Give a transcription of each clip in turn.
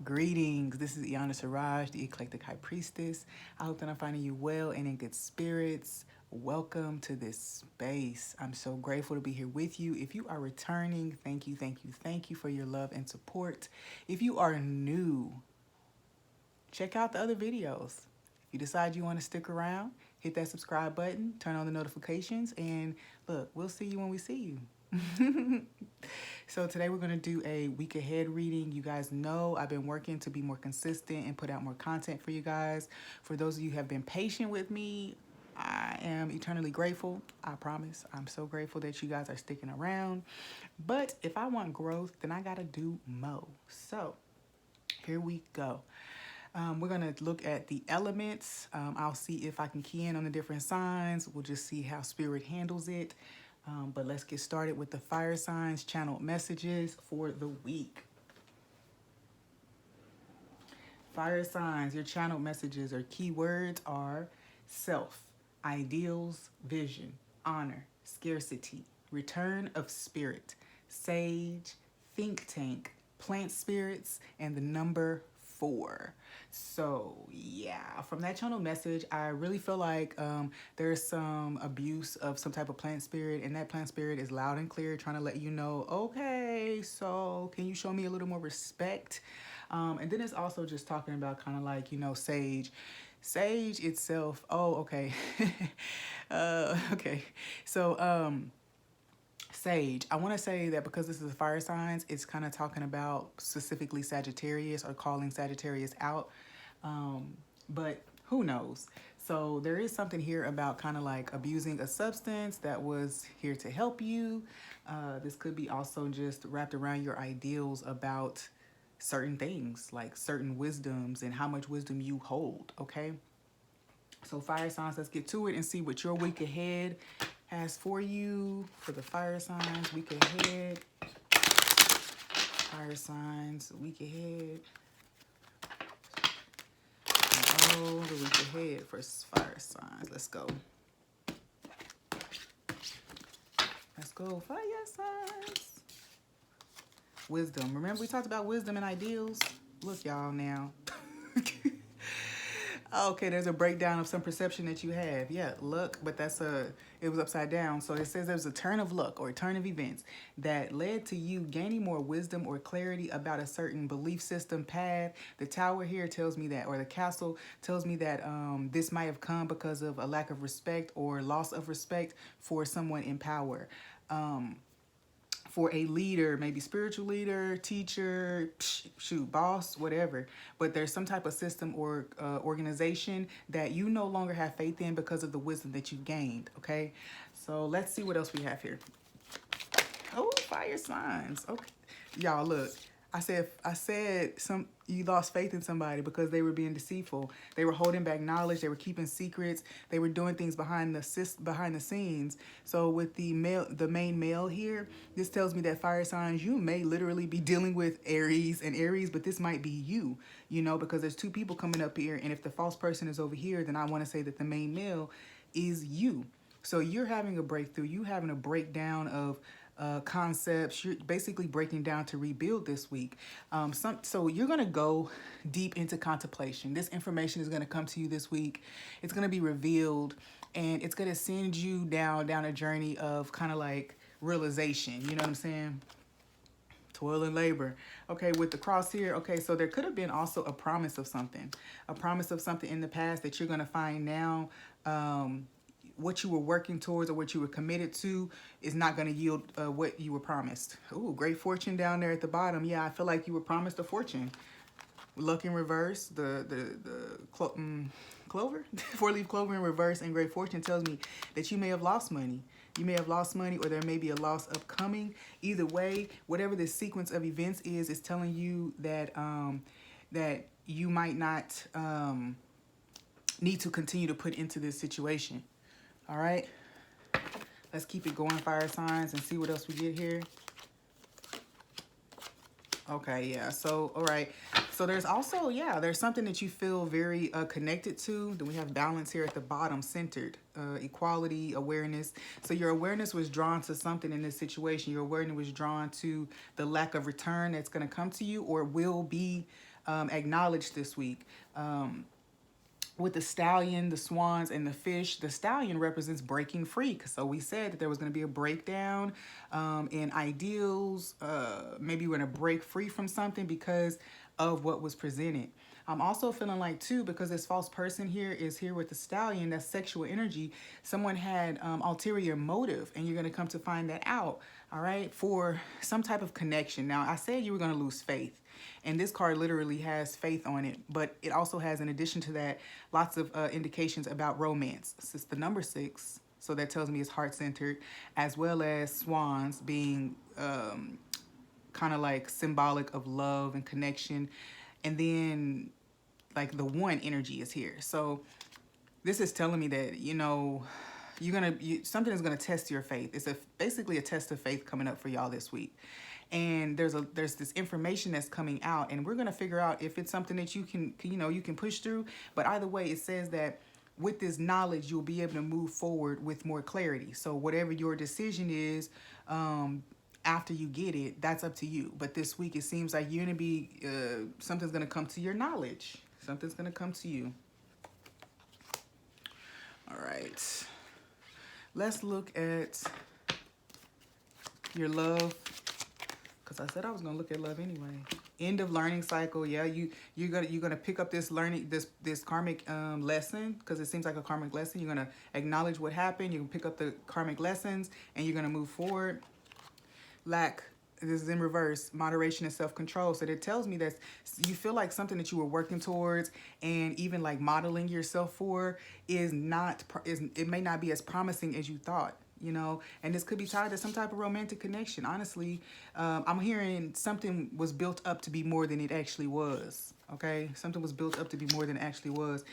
Greetings, this is IyandaSiraj, the Eclectic High Priestess. I hope that I'm finding you well and in good spirits. Welcome to this space. I'm so grateful to be here with you. If you are returning, thank you, thank you, thank you for your love and support. If you are new, check out the other videos. If you decide you want to stick around, hit that subscribe button, turn on the notifications, and look, we'll see you when we see you. So today we're going to do a week ahead reading. You guys know I've been working to be more consistent and put out more content for you guys. For those of you who have been patient with me, I am eternally grateful. I promise. I'm so grateful that you guys are sticking around. But if I want growth, then I got to do more. So here we go. We're going to look at the elements. I'll see if I can key in on the different signs. We'll just see how spirit handles it. But let's get started with the fire signs channeled messages for the week. Fire signs, your channeled messages or keywords are self, ideals, vision, honor, scarcity, return of spirit, sage, think tank, plant spirits, and the number 4. So yeah, from that channel message, I really feel like there's some abuse of some type of plant spirit, and that plant spirit is loud and clear trying to let you know, okay, so can you show me a little more respect? And then it's also just talking about kind of like, you know, sage itself. Oh, okay. Okay. So sage, I want to say that because this is a fire signs, it's kind of talking about specifically Sagittarius or calling Sagittarius out. But who knows? So there is something here about kind of like abusing a substance that was here to help you. This could be also just wrapped around your ideals about certain things, like certain wisdoms and how much wisdom you hold, okay? So fire signs, let's get to it and see what your week ahead has for you. For the fire signs, week ahead. Fire signs, week ahead. Oh, the week ahead for fire signs. Let's go. Let's go, fire signs. Wisdom. Remember we talked about wisdom and ideals? Look, y'all, now. Okay, there's a breakdown of some perception that you have. Yeah, luck, but it was upside down. So it says there's a turn of luck or a turn of events that led to you gaining more wisdom or clarity about a certain belief system path. The tower here tells me that, or the castle tells me that this might have come because of a lack of respect or loss of respect for someone in power. For a leader, maybe spiritual leader, teacher, shoot, boss, whatever. But there's some type of system or organization that you no longer have faith in because of the wisdom that you gained, okay? So let's see what else we have here. Oh, fire signs. Okay. Y'all, look. I said you lost faith in somebody because they were being deceitful. They were holding back knowledge. They were keeping secrets. They were doing things behind the scenes. So with the main male here, this tells me that fire signs, you may literally be dealing with Aries, but this might be you, you know, because there's 2 people coming up here. And if the false person is over here, then I want to say that the main male is you. So you're having a breakthrough. You having a breakdown of concepts. You're basically breaking down to rebuild this week. So you're going to go deep into contemplation. This information is going to come to you this week. It's going to be revealed, and it's going to send you down a journey of kind of like realization. You know what I'm saying? Toil and labor. Okay, with the cross here, okay, so there could have been also a promise of something in the past that you're going to find now. What you were working towards or what you were committed to is not going to yield what you were promised. Ooh, great fortune down there at the bottom. Yeah, I feel like you were promised a fortune. Luck in reverse, the clover, 4-leaf clover in reverse, and great fortune tells me that you may have lost money. You may have lost money, or there may be a loss upcoming. Either way, whatever the sequence of events is telling you that that you might not need to continue to put into this situation. All right, let's keep it going, fire signs, and see what else we get here. Okay, yeah, so, all right, So there's also, yeah, there's something that you feel very connected to. Then we have balance here at the bottom, centered, equality, awareness. So your awareness was drawn to something in this situation. Your awareness was drawn to the lack of return that's going to come to you or will be acknowledged this week. With the stallion, the swans, and the fish, the stallion represents breaking free. So we said that there was going to be a breakdown in ideals. Maybe we're going to break free from something because of what was presented. I'm also feeling like, too, because this false person here is here with the stallion, that's sexual energy. Someone had ulterior motive, and you're going to come to find that out, all right, for some type of connection. Now, I said you were going to lose faith. And this card literally has faith on it, but it also has, in addition to that, lots of indications about romance. It's the number 6, so that tells me it's heart-centered, as well as swans being kind of like symbolic of love and connection. And then, like, the 1 energy is here. So this is telling me that, you know, something is gonna test your faith. It's basically a test of faith coming up for y'all this week. And there's this information that's coming out, and we're gonna figure out if it's something that you can push through. But either way, it says that with this knowledge, you'll be able to move forward with more clarity. So whatever your decision is, after you get it, that's up to you. But this week, it seems like you're gonna be something's gonna come to your knowledge. Something's gonna come to you. All right. Let's look at your love. Because I said I was gonna look at love anyway. End of learning cycle. Yeah, you're gonna pick up this learning, this karmic lesson, because it seems like a karmic lesson. You're gonna acknowledge what happened. You can pick up the karmic lessons, and you're gonna move forward. Lack. This is in reverse. Moderation and self-control. So that tells me that you feel like something that you were working towards and even like modeling yourself for it may not be as promising as you thought. You know, and this could be tied to some type of romantic connection. Honestly, I'm hearing something was built up to be more than it actually was. Okay, something was built up to be more than it actually was.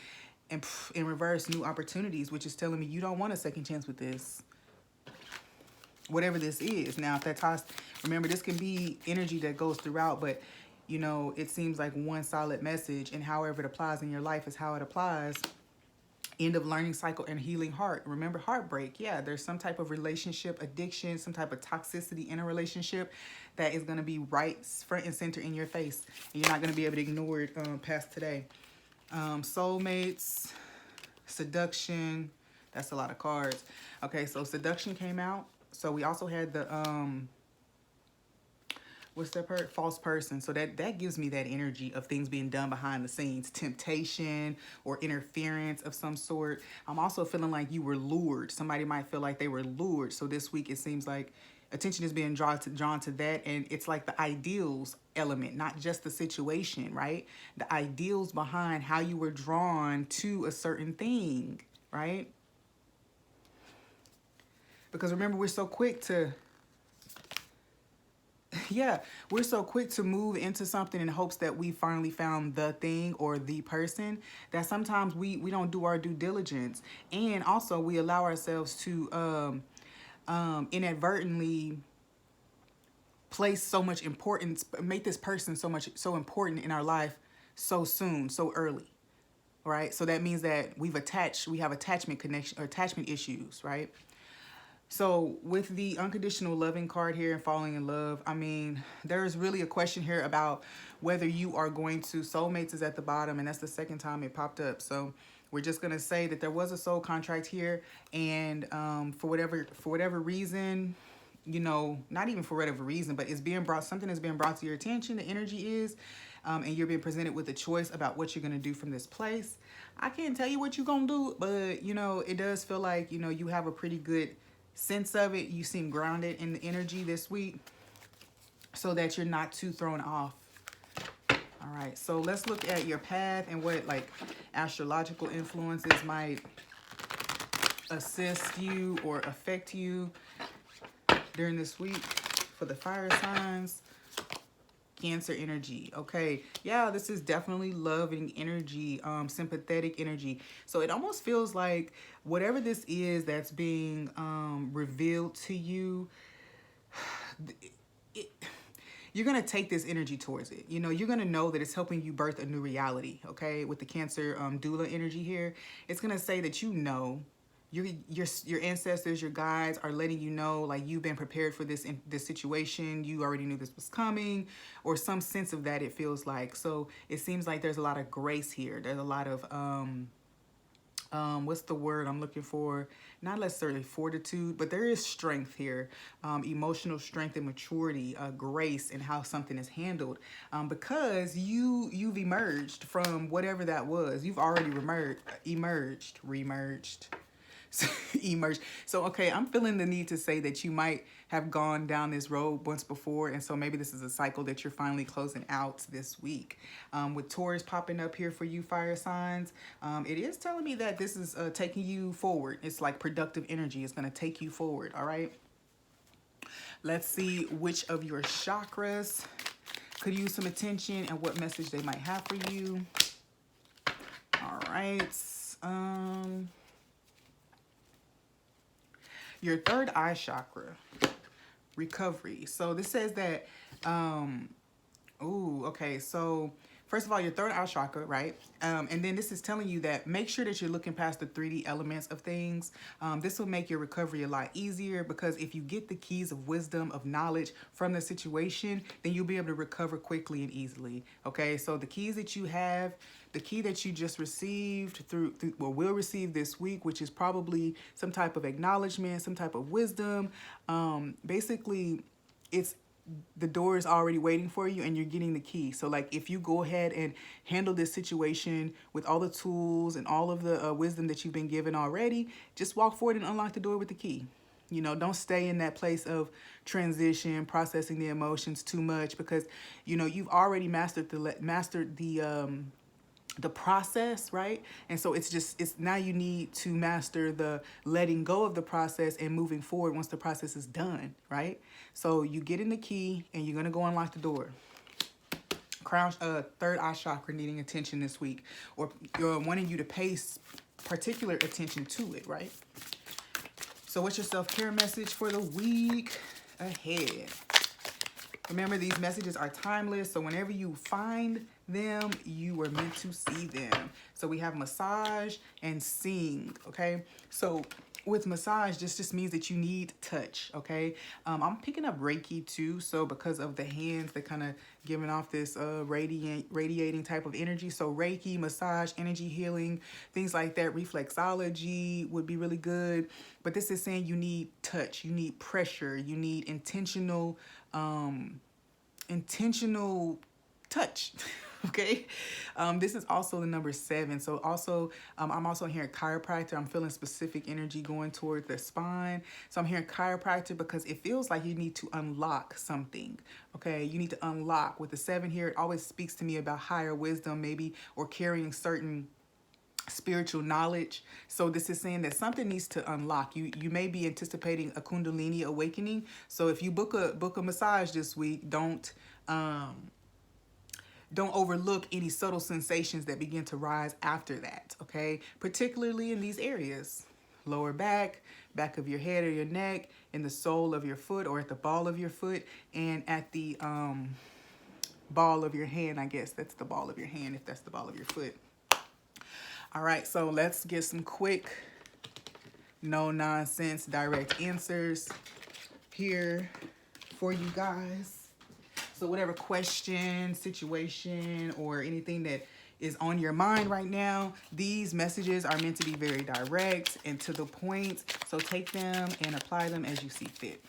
And in reverse, new opportunities, which is telling me you don't want a second chance with this. Whatever this is. Now, if that ties, remember, this can be energy that goes throughout, but, you know, it seems like one solid message, and however it applies in your life is how it applies. End of learning cycle and healing heart. Remember, heartbreak. Yeah, there's some type of relationship addiction, some type of toxicity in a relationship that is going to be right front and center in your face. And you're not going to be able to ignore it past today. Soulmates, seduction. That's a lot of cards. Okay, so seduction came out. So we also had the what's that part? False person. So that gives me that energy of things being done behind the scenes, temptation or interference of some sort. I'm also feeling like you were lured. Somebody might feel like they were lured. So this week it seems like attention is being drawn to that, and it's like the ideals element, not just the situation, right? The ideals behind how you were drawn to a certain thing, right? Because remember, we're so quick to we're so quick to move into something in hopes that we finally found the thing or the person, that sometimes we don't do our due diligence. And also we allow ourselves to inadvertently place so much importance, make this person so important in our life so soon, so early. Right? So that means that we have attachment connection or attachment issues, right? So with the unconditional loving card here and falling in love, I mean, there's really a question here about whether you are going to, soulmates is at the bottom, and that's the second time it popped up. So we're just going to say that there was a soul contract here, and for whatever reason, you know, not even for whatever reason, but something is being brought to your attention, the energy is, and you're being presented with a choice about what you're going to do from this place. I can't tell you what you're going to do, but, you know, it does feel like, you know, you have a pretty good sense of it. You seem grounded in the energy this week so that you're not too thrown off. All right, so let's look at your path and what like astrological influences might assist you or affect you during this week for the fire signs. Cancer energy. Okay, yeah, this is definitely loving energy, sympathetic energy. So it almost feels like whatever this is that's being revealed to you, you're going to take this energy towards it. You know, you're going to know that it's helping you birth a new reality, okay? With the Cancer doula energy here, it's going to say that, you know, your ancestors, your guides are letting you know, like, you've been prepared for this situation. You already knew this was coming, or some sense of that, it feels like. So it seems like there's a lot of grace here. There's a lot of what's the word I'm looking for? Not necessarily fortitude, but there is strength here, emotional strength and maturity, grace in how something is handled, because you've emerged from whatever that was. You've already remerged. Emerge. So, okay, I'm feeling the need to say that you might have gone down this road once before, and so maybe this is a cycle that you're finally closing out this week. With Taurus popping up here for you fire signs, it is telling me that this is taking you forward. It's like productive energy. It's going to take you forward, all right? Let's see which of your chakras could use some attention and what message they might have for you. All right. Your third eye chakra, recovery. So this says that, okay. So first of all, your third eye chakra, right? And then this is telling you that make sure that you're looking past the 3D elements of things. This will make your recovery a lot easier, because if you get the keys of wisdom, of knowledge from the situation, then you'll be able to recover quickly and easily. Okay, so the keys that you have, the key that you just received will receive this week, which is probably some type of acknowledgement, some type of wisdom. Basically, the door is already waiting for you and you're getting the key. So like, if you go ahead and handle this situation with all the tools and all of the wisdom that you've been given already, just walk forward and unlock the door with the key. You know, don't stay in that place of transition, processing the emotions too much, because, you know, you've already mastered the process, right? And so it's now you need to master the letting go of the process and moving forward once the process is done, right? So you get in the key and you're going to go unlock the door. Crown, third eye chakra needing attention this week, or you're wanting you to pay particular attention to it, right? So what's your self-care message for the week ahead? Remember, these messages are timeless, so whenever you find them, you were meant to see them. So we have massage and sing, okay? So with massage, this just means that you need touch, okay? I'm picking up Reiki too, so because of the hands, they're kind of giving off this radiating type of energy. So Reiki, massage, energy healing, things like that. Reflexology would be really good. But this is saying you need touch, you need pressure, you need intentional touch. Okay. This is also the number 7. So also, I'm also hearing chiropractor. I'm feeling specific energy going toward the spine. So I'm hearing chiropractor because it feels like you need to unlock something. Okay. You need to unlock. With the 7 here, it always speaks to me about higher wisdom, maybe, or carrying certain spiritual knowledge. So this is saying that something needs to unlock. You may be anticipating a Kundalini awakening. So if you book a massage this week, don't overlook any subtle sensations that begin to rise after that, okay? Particularly in these areas: lower back, back of your head or your neck, in the sole of your foot, or at the ball of your foot, and at the ball of your hand. I guess that's the ball of your hand, if that's the ball of your foot. All right, so let's get some quick, no nonsense, direct answers here for you guys. So whatever question, situation, or anything that is on your mind right now, these messages are meant to be very direct and to the point. So take them and apply them as you see fit.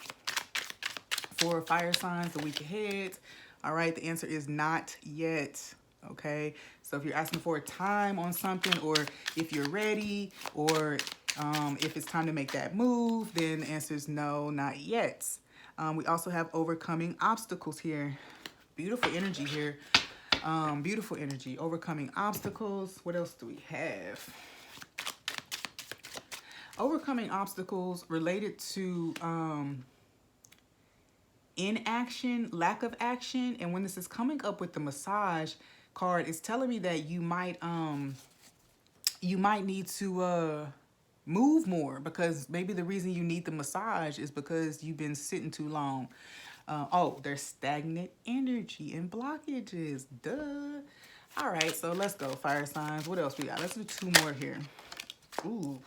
For fire signs, the week ahead, all right, the answer is not yet. Okay, so if you're asking for a time on something, or if you're ready, or if it's time to make that move, then the answer is no, not yet. We also have overcoming obstacles here. Beautiful energy here. Beautiful energy. Overcoming obstacles. What else do we have? Overcoming obstacles related to inaction, lack of action. And when this is coming up with the massage card, it's telling me that you might need to move more, because maybe the reason you need the massage is because you've been sitting too long. Oh, there's stagnant energy and blockages. Duh. All right, so let's go, fire signs. What else we got? Let's do 2 more here. Ooh,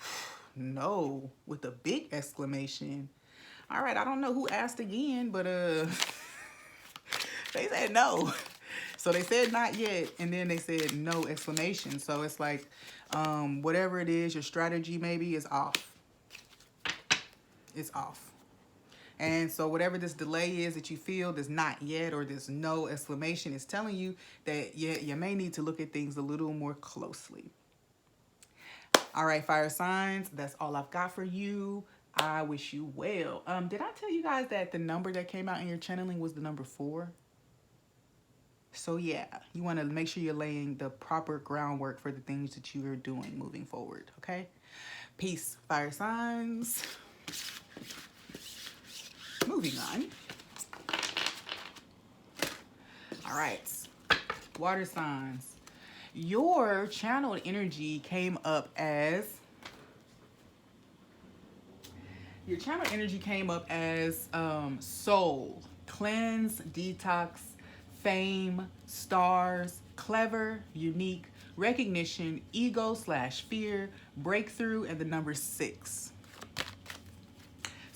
no, with a big exclamation. All right, I don't know who asked again, but they said no. So they said not yet, and then they said no exclamation. So it's like, whatever it is, your strategy maybe is off. It's off. And so whatever this delay is that you feel, this not yet or this no exclamation, is telling you that you may need to look at things a little more closely. All right, fire signs, that's all I've got for you. I wish you well. Did I tell you guys that the number that came out in your channeling was the number 4? So yeah, you want to make sure you're laying the proper groundwork for the things that you are doing moving forward, okay? Peace, fire signs. Moving on. All right, water signs. Your channeled energy came up as soul, cleanse, detox, fame, stars, clever, unique, recognition, ego/fear, breakthrough, and the number 6.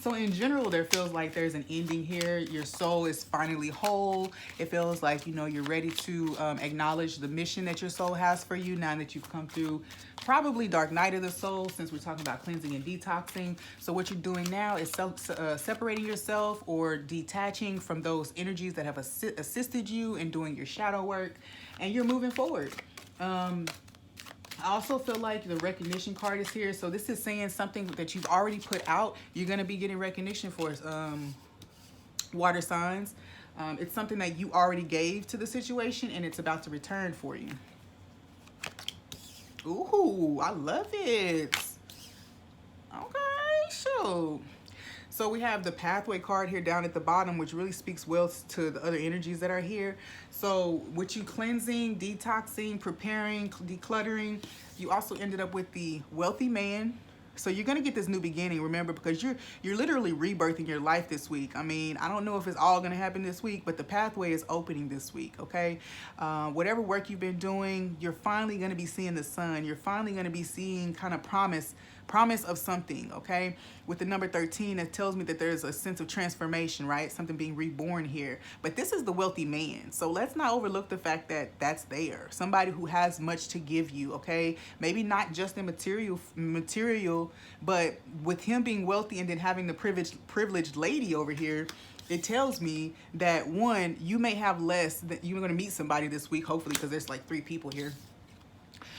So in general, there feels like there's an ending here. Your soul is finally whole. It feels like, you know, you're ready to acknowledge the mission that your soul has for you now that you've come through probably dark night of the soul, since we're talking about cleansing and detoxing. So what you're doing now is separating yourself or detaching from those energies that have assisted you in doing your shadow work, and you're moving forward. I also feel like the recognition card is here. So this is saying something that you've already put out, you're going to be getting recognition for, water signs. It's something that you already gave to the situation, and it's about to return for you. Ooh, I love it. Okay, so we have the pathway card here down at the bottom, which really speaks well to the other energies that are here. So with you cleansing, detoxing, preparing, decluttering, you also ended up with the wealthy man. So you're going to get this new beginning, remember, because you're literally rebirthing your life this week. I mean, I don't know if it's all going to happen this week, but the pathway is opening this week, okay? Whatever work you've been doing, you're finally going to be seeing the sun. You're finally going to be seeing kind of promise of something, okay? With the number 13, it tells me that there's a sense of transformation, right? Something being reborn here. But this is the wealthy man. So let's not overlook the fact that that's there. Somebody who has much to give you, okay? Maybe not just in material, but with him being wealthy and then having the privileged lady over here, it tells me that, one, you may have less, that you're going to meet somebody this week, hopefully, because there's like 3 people here.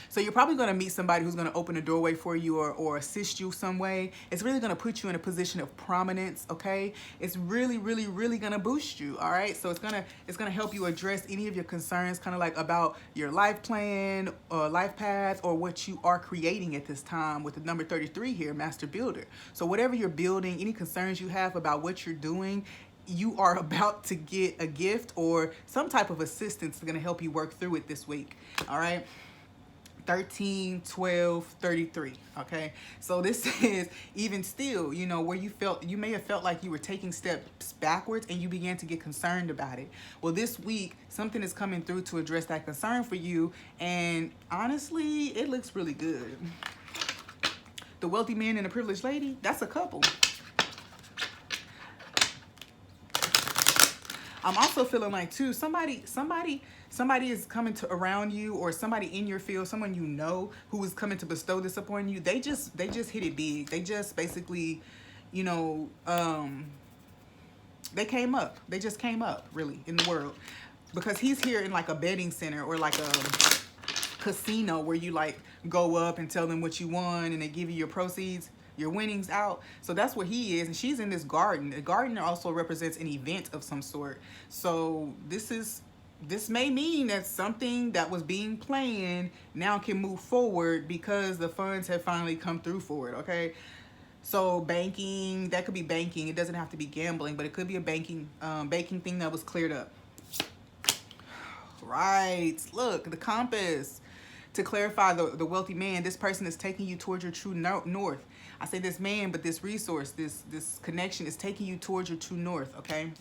So you're probably going to meet somebody who's going to open a doorway for you or assist you some way. It's really going to put you in a position of prominence, okay? It's really, really, really going to boost you, all right? So it's going to help you address any of your concerns, kind of like about your life plan or life path, or what you are creating at this time with the number 33 here, Master Builder. So whatever you're building, any concerns you have about what you're doing, you are about to get a gift or some type of assistance that's going to help you work through it this week, all right? 13, 12, 33, okay? So this is even still, you know, where you may have felt like you were taking steps backwards and you began to get concerned about it. Well, this week, something is coming through to address that concern for you, and honestly, it looks really good. The wealthy man and the privileged lady, that's a couple. I'm also feeling like, too, somebody is coming to around you, or somebody in your field, someone you know who is coming to bestow this upon you. They just hit it big. They just basically, you know, they came up. They just came up, really, in the world. Because he's here in like a betting center or like a casino where you like go up and tell them what you won and they give you your proceeds, your winnings out. So that's what he is, and she's in this garden. The garden also represents an event of some sort. So this may mean that something that was being planned now can move forward because the funds have finally come through for it, okay? So banking, that could be banking. It doesn't have to be gambling, but it could be a banking thing that was cleared up. Right, look, the compass. To clarify the wealthy man, this person is taking you towards your true north. I say this man, but this resource, this connection is taking you towards your true north, okay?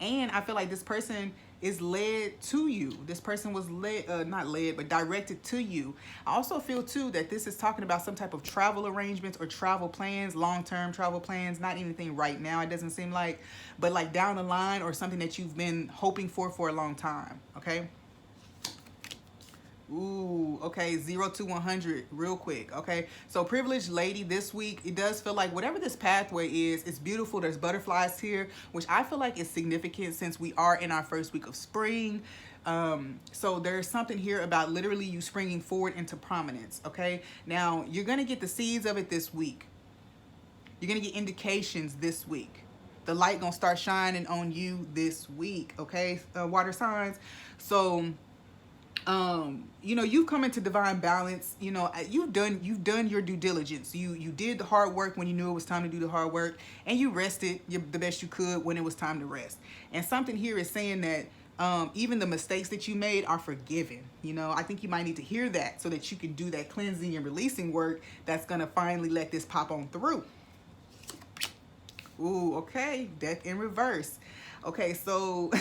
And I feel like this person is led to you. This person was led, not led, but directed to you. I also feel too that this is talking about some type of travel arrangements or travel plans, long-term travel plans, not anything right now, it doesn't seem like, but like down the line, or something that you've been hoping for a long time, okay? Ooh, okay, 0 to 100 real quick. Okay, so privileged lady, this week it does feel like whatever this pathway is, it's beautiful. There's butterflies here, which I feel like is significant since we are in our first week of spring. So there's something here about literally you springing forward into prominence. Okay, now you're gonna get the seeds of it this week. You're gonna get indications this week. The light gonna start shining on you this week. Okay, water signs. So you know, you've come into divine balance. You know, you've done your due diligence. You did the hard work when you knew it was time to do the hard work, and you rested the best you could when it was time to rest. And something here is saying that even the mistakes that you made are forgiven. You know, I think you might need to hear that so that you can do that cleansing and releasing work that's gonna finally let this pop on through. Ooh, okay, death in reverse. Okay, so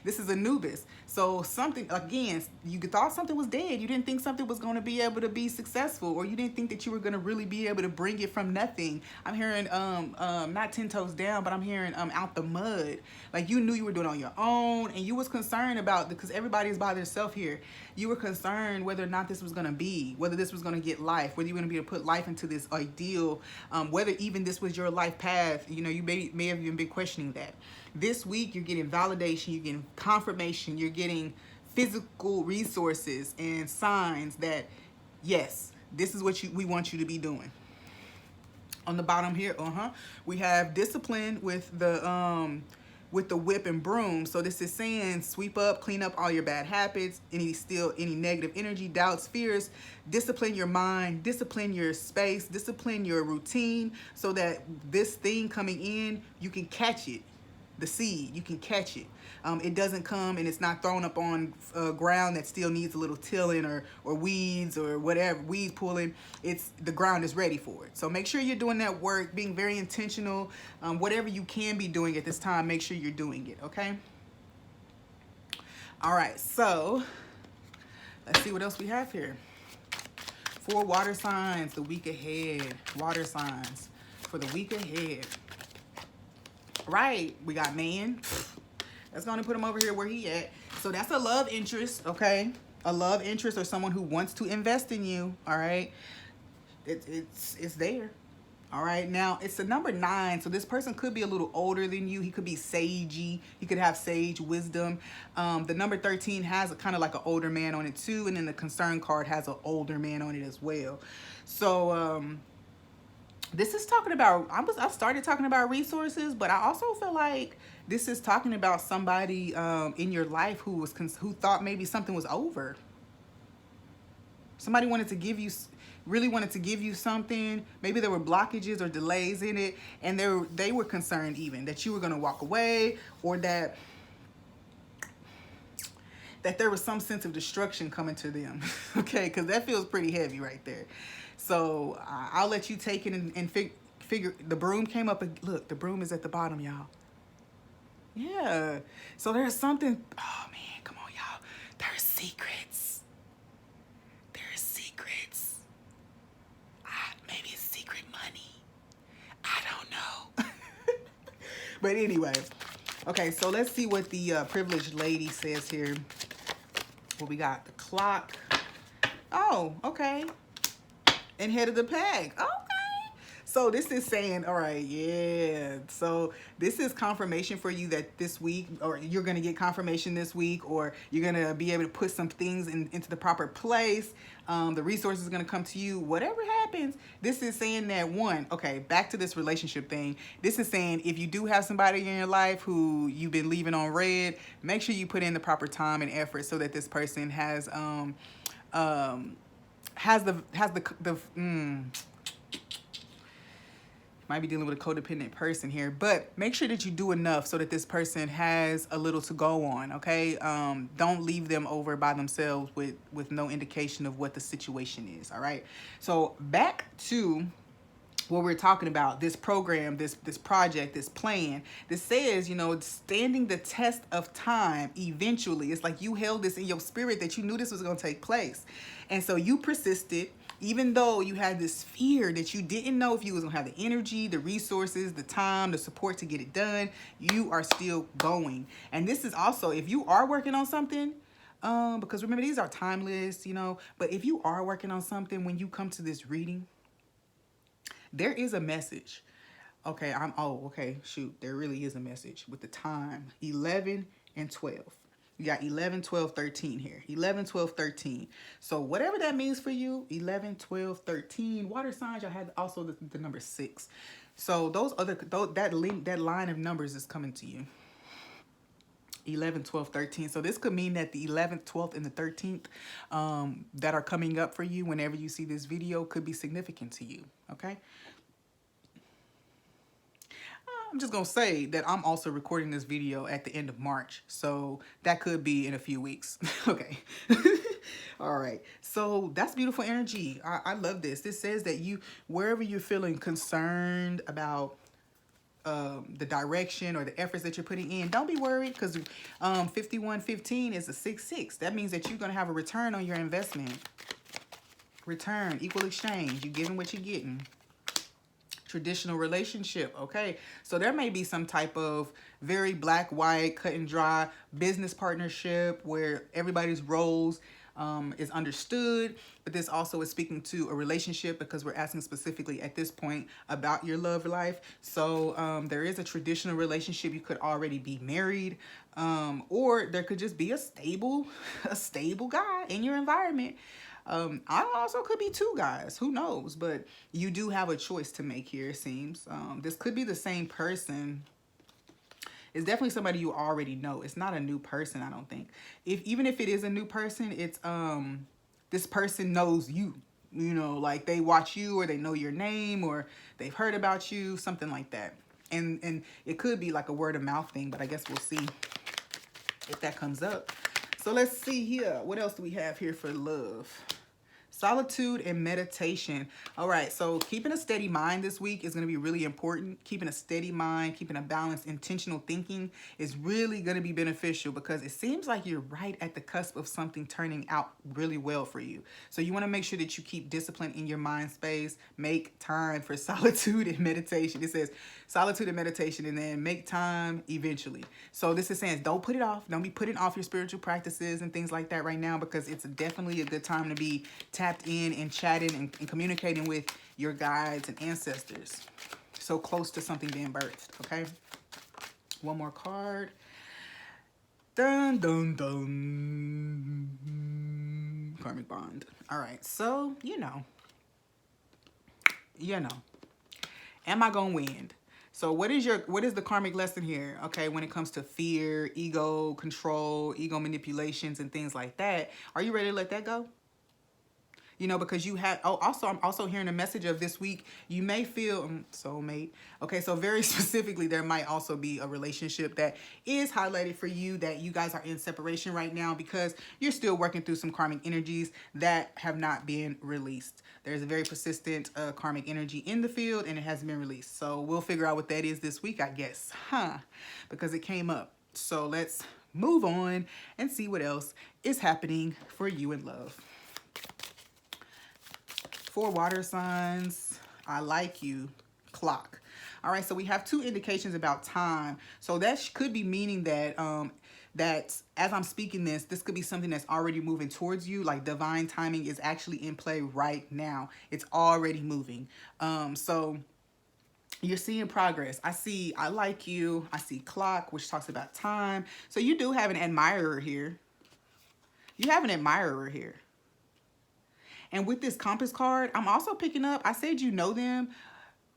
this is Anubis. So something, again, you thought something was dead. You didn't think something was going to be able to be successful, or you didn't think that you were going to really be able to bring it from nothing. I'm hearing not 10 toes down, but I'm hearing out the mud. Like you knew you were doing it on your own, and you was concerned about, because everybody's by themselves here. You were concerned whether or not this was going to be, whether this was going to get life, whether you were going to be able to put life into this ideal, whether even this was your life path. You know, you may have even been questioning that. This week, you're getting validation, you're getting confirmation, you're getting physical resources and signs that, yes, this is what we want you to be doing. On the bottom here, we have discipline with the whip and broom. So this is saying sweep up, clean up all your bad habits, any negative energy, doubts, fears, discipline your mind, discipline your space, discipline your routine, so that this thing coming in, you can catch it. The seed, you can catch it. It doesn't come and it's not thrown up on ground that still needs a little tilling or weeds or whatever, weed pulling. The ground is ready for it. So make sure you're doing that work, being very intentional. Whatever you can be doing at this time, make sure you're doing it, okay? All right, so let's see what else we have here. 4 water signs, the week ahead. Water signs for the week ahead. Right, we got man. That's gonna put him over here where he at. So that's a love interest, okay? A love interest, or someone who wants to invest in you. All right, it's there. All right, now it's the number 9. So this person could be a little older than you. He could be sagey. He could have sage wisdom. The number 13 has a kind of like an older man on it too, and then the concern card has an older man on it as well. So this is talking about, I started talking about resources, but I also feel like this is talking about somebody in your life who thought maybe something was over. Somebody really wanted to give you something. Maybe there were blockages or delays in it, and they were concerned even that you were going to walk away, or that there was some sense of destruction coming to them. Okay, because that feels pretty heavy right there. So I'll let you take it and figure. The broom came up, and look, the broom is at the bottom, y'all. Yeah. So there's something. Oh man, come on, y'all. There's secrets. There's secrets. Maybe it's secret money. I don't know. But anyway, okay. So let's see what the privileged lady says here. What we got? The clock. Oh, okay. And head of the pack. Okay. So this is saying, all right, yeah. So this is confirmation for you that this week, or you're going to get confirmation this week, or you're going to be able to put some things into the proper place. The resources are going to come to you. Whatever happens, this is saying that okay, back to this relationship thing. This is saying if you do have somebody in your life who you've been leaving on red, make sure you put in the proper time and effort so that this person has might be dealing with a codependent person here, but make sure that you do enough so that this person has a little to go on, okay? Don't leave them over by themselves with no indication of what the situation is, all right? So back to what we're talking about, this program, this project, this plan. This says, you know, standing the test of time eventually. It's like you held this in your spirit that you knew this was going to take place. And so you persisted, even though you had this fear that you didn't know if you was going to have the energy, the resources, the time, the support to get it done. You are still going. And this is also, if you are working on something, because remember, these are timeless, you know, but if you are working on something, when you come to this reading, there is a message. Okay, okay, shoot, there really is a message with the time, 11 and 12. You got 11, 12, 13 here. 11, 12, 13. So whatever that means for you, 11, 12, 13. Water signs, y'all had also the number 6. So that line of numbers is coming to you. 11, 12, 13. So this could mean that the 11th, 12th, and the 13th that are coming up for you whenever you see this video could be significant to you, okay? I'm just going to say that I'm also recording this video at the end of March, so that could be in a few weeks, okay? All right, so that's beautiful energy. I love this. This says that wherever you're feeling concerned about the direction or the efforts that you're putting in, don't be worried, because 5115 is a 6-6. That means that you're going to have a return on your investment. Return, equal exchange. You're giving what you're getting. Traditional relationship, okay? So there may be some type of very black, white, cut and dry business partnership where everybody's roles is understood, but this also is speaking to a relationship, because we're asking specifically at this point about your love life. So there is a traditional relationship. You could already be married, or there could just be a stable guy in your environment. I also could be 2 guys, who knows, but you do have a choice to make here, it seems. This could be the same person. It's definitely somebody you already know. It's not a new person, I don't think. Even if it is a new person, it's this person knows you. You know, like they watch you, or they know your name, or they've heard about you, something like that. And it could be like a word of mouth thing, but I guess we'll see if that comes up. So let's see here. What else do we have here for love? Solitude and meditation. All right, so keeping a steady mind this week is going to be really important. Keeping a steady mind, keeping a balanced, intentional thinking is really going to be beneficial, because it seems like you're right at the cusp of something turning out really well for you. So you want to make sure that you keep discipline in your mind space. Make time for solitude and meditation. It says solitude and meditation, and then make time eventually. So this is saying, don't put it off. Don't be putting off your spiritual practices and things like that right now, because it's definitely a good time to be tapped in and chatting and communicating with your guides and ancestors. So close to something being birthed, okay? One more card. Dun, dun, dun. Karmic bond. All right, so, you know. Am I gonna win? So what is the karmic lesson here? Okay, when it comes to fear, ego, control, ego manipulations, and things like that, are you ready to let that go? You know, because you had, I'm also hearing a message of this week, you may feel, soulmate. Okay, so very specifically, there might also be a relationship that is highlighted for you, that you guys are in separation right now because you're still working through some karmic energies that have not been released. There's a very persistent karmic energy in the field, and it hasn't been released. So we'll figure out what that is this week, I guess, because it came up. So let's move on and see what else is happening for you in love. For water signs, I like you, clock. All right, so we have 2 indications about time. So that could be meaning that that as I'm speaking this could be something that's already moving towards you. Like divine timing is actually in play right now. It's already moving. So you're seeing progress. I like you. I see clock, which talks about time. So you do have an admirer here. You have an admirer here. And with this compass card, I'm also picking up, I said you know them,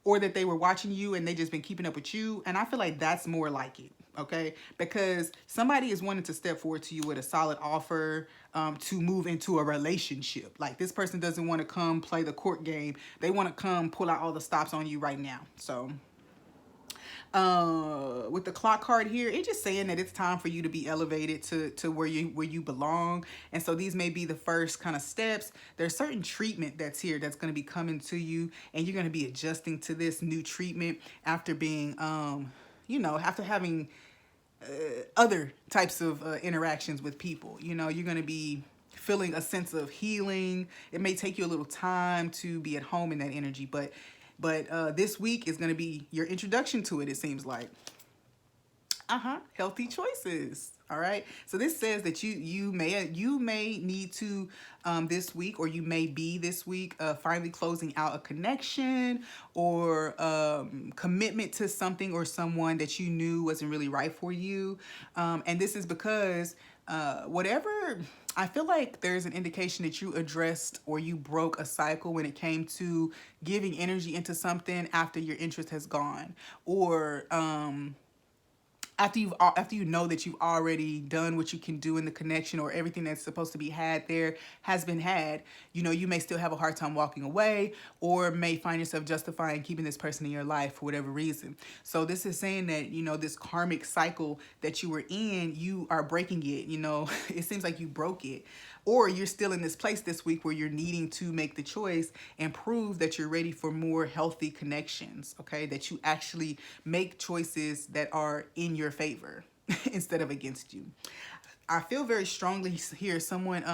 or that they were watching you and they just been keeping up with you. And I feel like that's more like it, okay? Because somebody is wanting to step forward to you with a solid offer to move into a relationship. Like this person doesn't want to come play the court game. They want to come pull out all the stops on you right now. So With the clock card here, it's just saying that it's time for you to be elevated to where you belong. And so these may be the first kind of steps. There's certain treatment that's here that's going to be coming to you, and you're going to be adjusting to this new treatment after being you know, after having other types of interactions with people. You know, you're going to be feeling a sense of healing. It may take you a little time to be at home in that energy, but this week is going to be your introduction to it, it seems like. Healthy choices. All right. So this says that you may need to this week, or you may be this week finally closing out a connection or commitment to something or someone that you knew wasn't really right for you. And this is because whatever, I feel like there's an indication that you addressed or you broke a cycle when it came to giving energy into something after your interest has gone, or after you know that you've already done what you can do in the connection, or everything that's supposed to be had there has been had. You know, you may still have a hard time walking away, or may find yourself justifying keeping this person in your life for whatever reason. So this is saying that, you know, this karmic cycle that you were in, you are breaking it. You know, it seems like you broke it, or you're still in this place this week where you're needing to make the choice and prove that you're ready for more healthy connections. Okay, that you actually make choices that are in your favor instead of against you. I feel very strongly here someone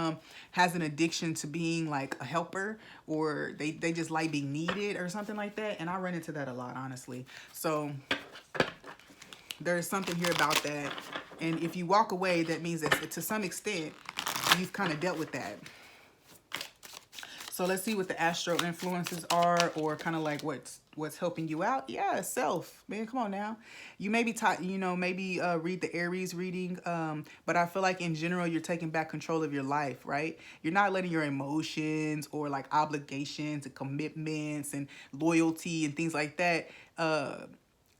has an addiction to being like a helper, or they just like being needed or something like that. And I run into that a lot, honestly. So there's something here about that. And if you walk away, that means that to some extent, you've kind of dealt with that. So let's see what the astro influences are, or kind of like what's helping you out. Yeah, self, man, come on now. You may be taught, you know, maybe read the Aries reading, but I feel like in general you're taking back control of your life, right? You're not letting your emotions or like obligations and commitments and loyalty and things like that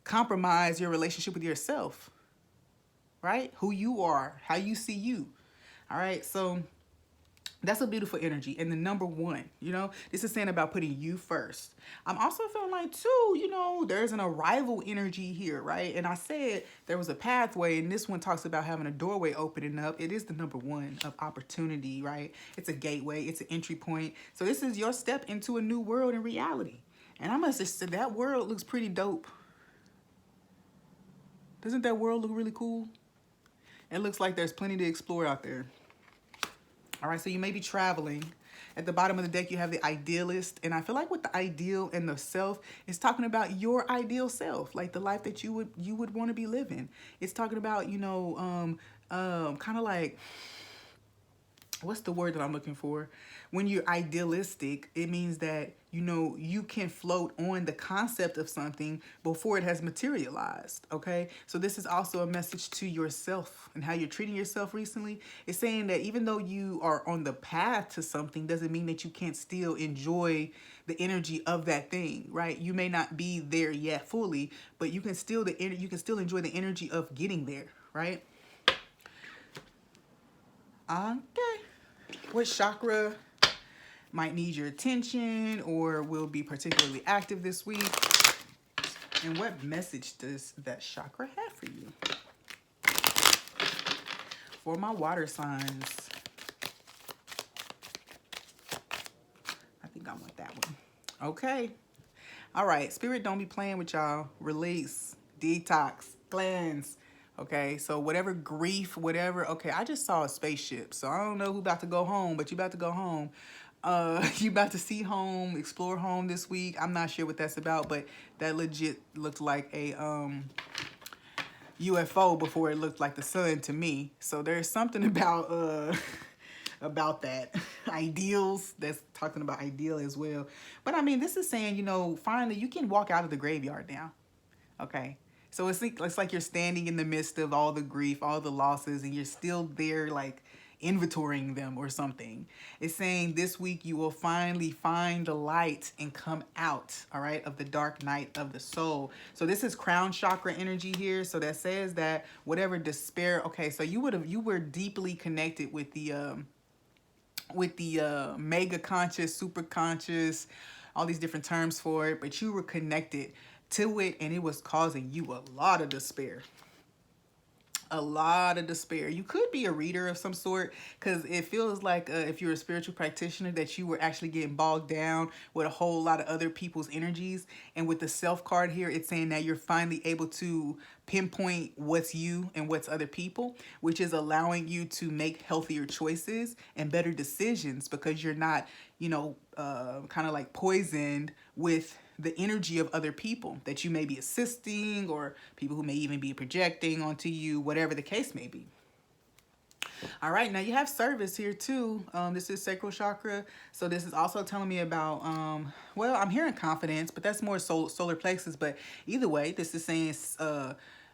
compromise your relationship with yourself, right? Who you are, how you see you. All right, so that's a beautiful energy. And the number one, you know, this is saying about putting you first. I'm also feeling like, too, you know, there's an arrival energy here, right? And I said there was a pathway, and this one talks about having a doorway opening up. It is the number one of opportunity, right? It's a gateway. It's an entry point. So this is your step into a new world and reality. And I must have said that world looks pretty dope. Doesn't that world look really cool? It looks like there's plenty to explore out there. All right, so you may be traveling. At the bottom of the deck, you have the idealist. And I feel like with the ideal and the self, it's talking about your ideal self, like the life that you would want to be living. It's talking about, you know, kind of like, what's the word that I'm looking for? When you're idealistic, it means that, you know, you can float on the concept of something before it has materialized, okay? So this is also a message to yourself and how you're treating yourself recently. It's saying that even though you are on the path to something, doesn't mean that you can't still enjoy the energy of that thing, right? You may not be there yet fully, but you can still enjoy the energy of getting there, right? Okay. What chakra might need your attention or will be particularly active this week? And what message does that chakra have for you? For my water signs. I think I want that one. Okay. All right. Spirit, don't be playing with y'all. Release, detox, cleanse. Okay, so whatever grief, whatever. Okay, I just saw a spaceship, so I don't know who about to go home, but you about to go home. You about to see home, explore home this week. I'm not sure what that's about, but that legit looked like a UFO before it looked like the sun to me. So there's something about about that. Ideals, that's talking about ideal as well. But I mean, this is saying, you know, finally you can walk out of the graveyard now. Okay. So it's like you're standing in the midst of all the grief, all the losses, and you're still there like inventorying them or something. It's saying this week you will finally find the light and come out, all right, of the dark night of the soul. So this is crown chakra energy here. So that says that whatever despair, okay, so you were deeply connected with the mega conscious, super conscious, all these different terms for it, but you were connected to it, and it was causing you a lot of despair. A lot of despair. You could be a reader of some sort, because it feels like if you're a spiritual practitioner, that you were actually getting bogged down with a whole lot of other people's energies. And with the self card here, it's saying that you're finally able to pinpoint what's you and what's other people, which is allowing you to make healthier choices and better decisions, because you're not, you know, kind of like poisoned with the energy of other people that you may be assisting, or people who may even be projecting onto you, whatever the case may be. All right, now you have service here too. This is sacral chakra. So this is also telling me about, well, I'm hearing confidence, but that's more solar plexus. But either way, this is saying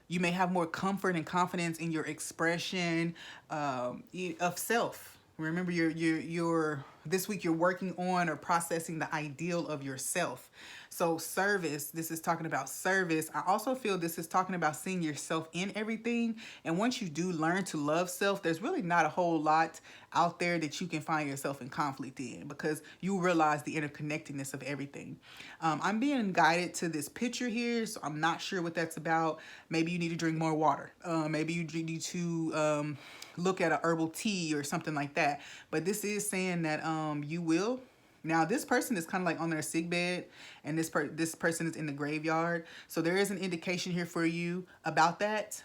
you may have more comfort and confidence in your expression of self. Remember, you're this week you're working on or processing the ideal of yourself. So service, this is talking about service. I also feel this is talking about seeing yourself in everything. And once you do learn to love self, there's really not a whole lot out there that you can find yourself in conflict in, because you realize the interconnectedness of everything. I'm being guided to this picture here, so I'm not sure what that's about. Maybe you need to drink more water. Maybe you need to look at a herbal tea or something like that. But this is saying that you will. Now, this person is kind of like on their sick bed, and this person is in the graveyard. So there is an indication here for you about that.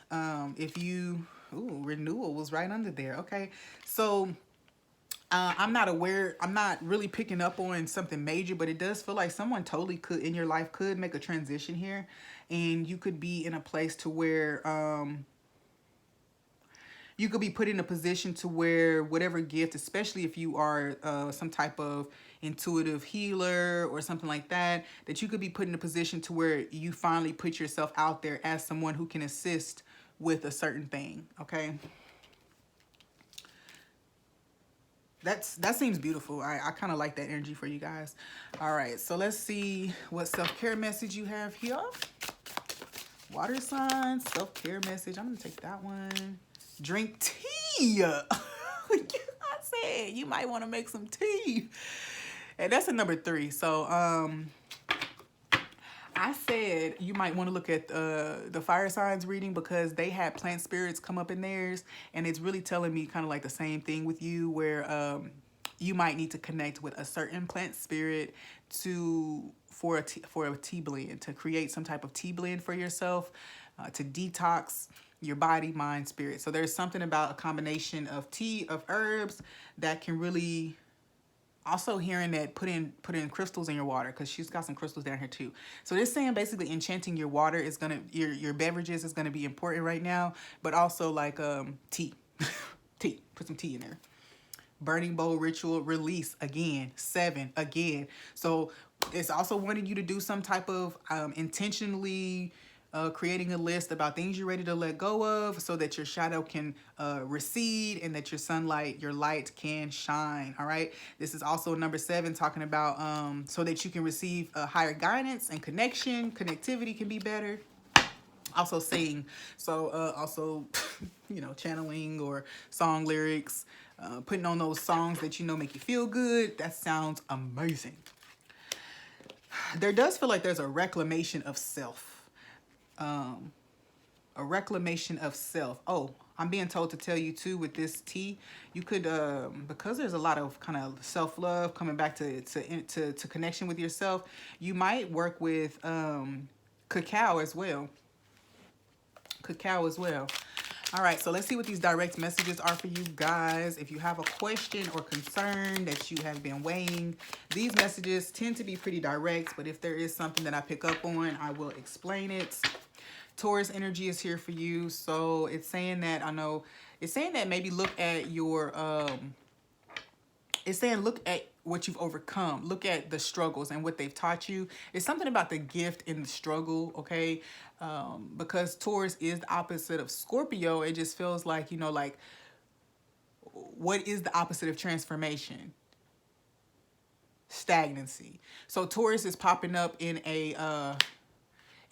If you, renewal was right under there. Okay. So I'm not aware, I'm not really picking up on something major, but it does feel like someone totally could in your life could make a transition here, and you could be in a place to where you could be put in a position to where whatever gift, especially if you are some type of intuitive healer or something like that, that you could be put in a position to where you finally put yourself out there as someone who can assist with a certain thing. Okay. That seems beautiful. I kind of like that energy for you guys. All right. So let's see what self-care message you have here. Water signs, self-care message. I'm going to take that one. Drink tea. I said you might want to make some tea. And that's a number 3. So I said you might want to look at the fire signs reading, because they had plant spirits come up in theirs, and it's really telling me kind of like the same thing with you, where you might need to connect with a certain plant spirit for a tea blend, to create some type of tea blend for yourself, to detox your body, mind, spirit. So there's something about a combination of tea, of herbs, that can really, also hearing that put in crystals in your water, because she's got some crystals down here too. So this saying basically enchanting your water is gonna, your beverages is gonna be important right now, but also like tea. Tea, put some tea in there. Burning bowl ritual, release again, 7 again. So it's also wanting you to do some type of intentionally creating a list about things you're ready to let go of, so that your shadow can recede, and that your sunlight, your light can shine. All right. This is also number 7, talking about so that you can receive higher guidance and connectivity can be better. Also sing. So also, you know, channeling or song lyrics, putting on those songs that you know make you feel good. That sounds amazing. There does feel like there's a reclamation of self. A reclamation of self. Oh, I'm being told to tell you too, with this tea, you could because there's a lot of kind of self-love coming back to connection with yourself, you might work with cacao as well. All right, so let's see what these direct messages are for you guys. If you have a question or concern that you have been weighing, these messages tend to be pretty direct, but if there is something that I pick up on, I will explain it. Taurus energy is here for you. So it's saying that, it's saying that maybe look at your, it's saying look at what you've overcome. Look at the struggles and what they've taught you. It's something about the gift in the struggle, okay? Because Taurus is the opposite of Scorpio. It just feels like, you know, like, what is the opposite of transformation? Stagnancy. So Taurus is popping up in a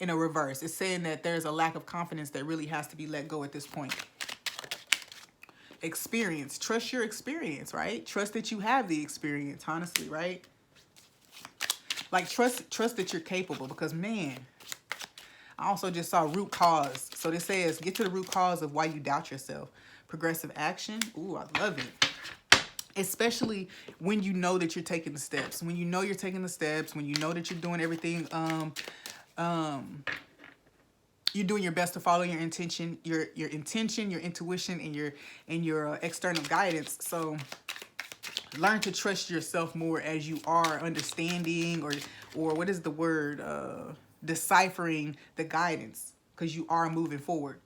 reverse. It's saying that there's a lack of confidence that really has to be let go at this point. Experience. Trust your experience, right? Trust that you have the experience, honestly, right? Like trust that you're capable, because man, I also just saw root cause. So this says, get to the root cause of why you doubt yourself. Progressive action. Ooh, I love it. Especially when you know that you're taking the steps. When you know you're taking the steps. When you know that you're doing everything. You're doing your best to follow your intention, your intention, your intuition, and your external guidance. So learn to trust yourself more as you are understanding or what is the word? Deciphering the guidance, because you are moving forward.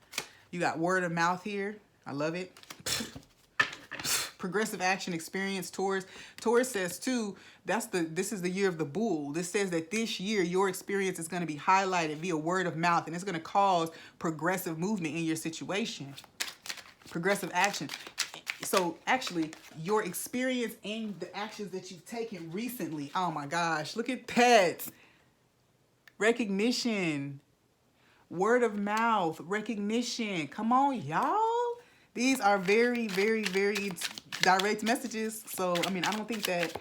You got word of mouth here. I love it. Progressive action experience. Taurus says too, this is the year of the bull. This says that this year your experience is going to be highlighted via word of mouth, and it's going to cause progressive movement in your situation. Progressive action. So actually your experience and the actions that you've taken recently, oh my gosh, look at that. Recognition, word of mouth, recognition. Come on, y'all. These are very, very, very direct messages. So, I mean, I don't think that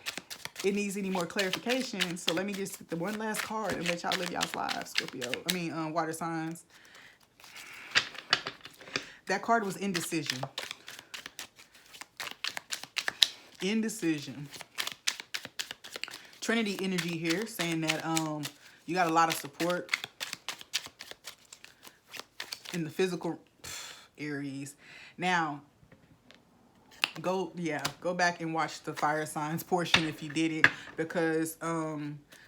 it needs any more clarification. So let me just get the one last card and let y'all live y'all's lives, Scorpio. Water signs. That card was indecision. Indecision. Trinity energy here, saying that you got a lot of support in the physical. Aries. Now, go back and watch the fire signs portion if you did it, because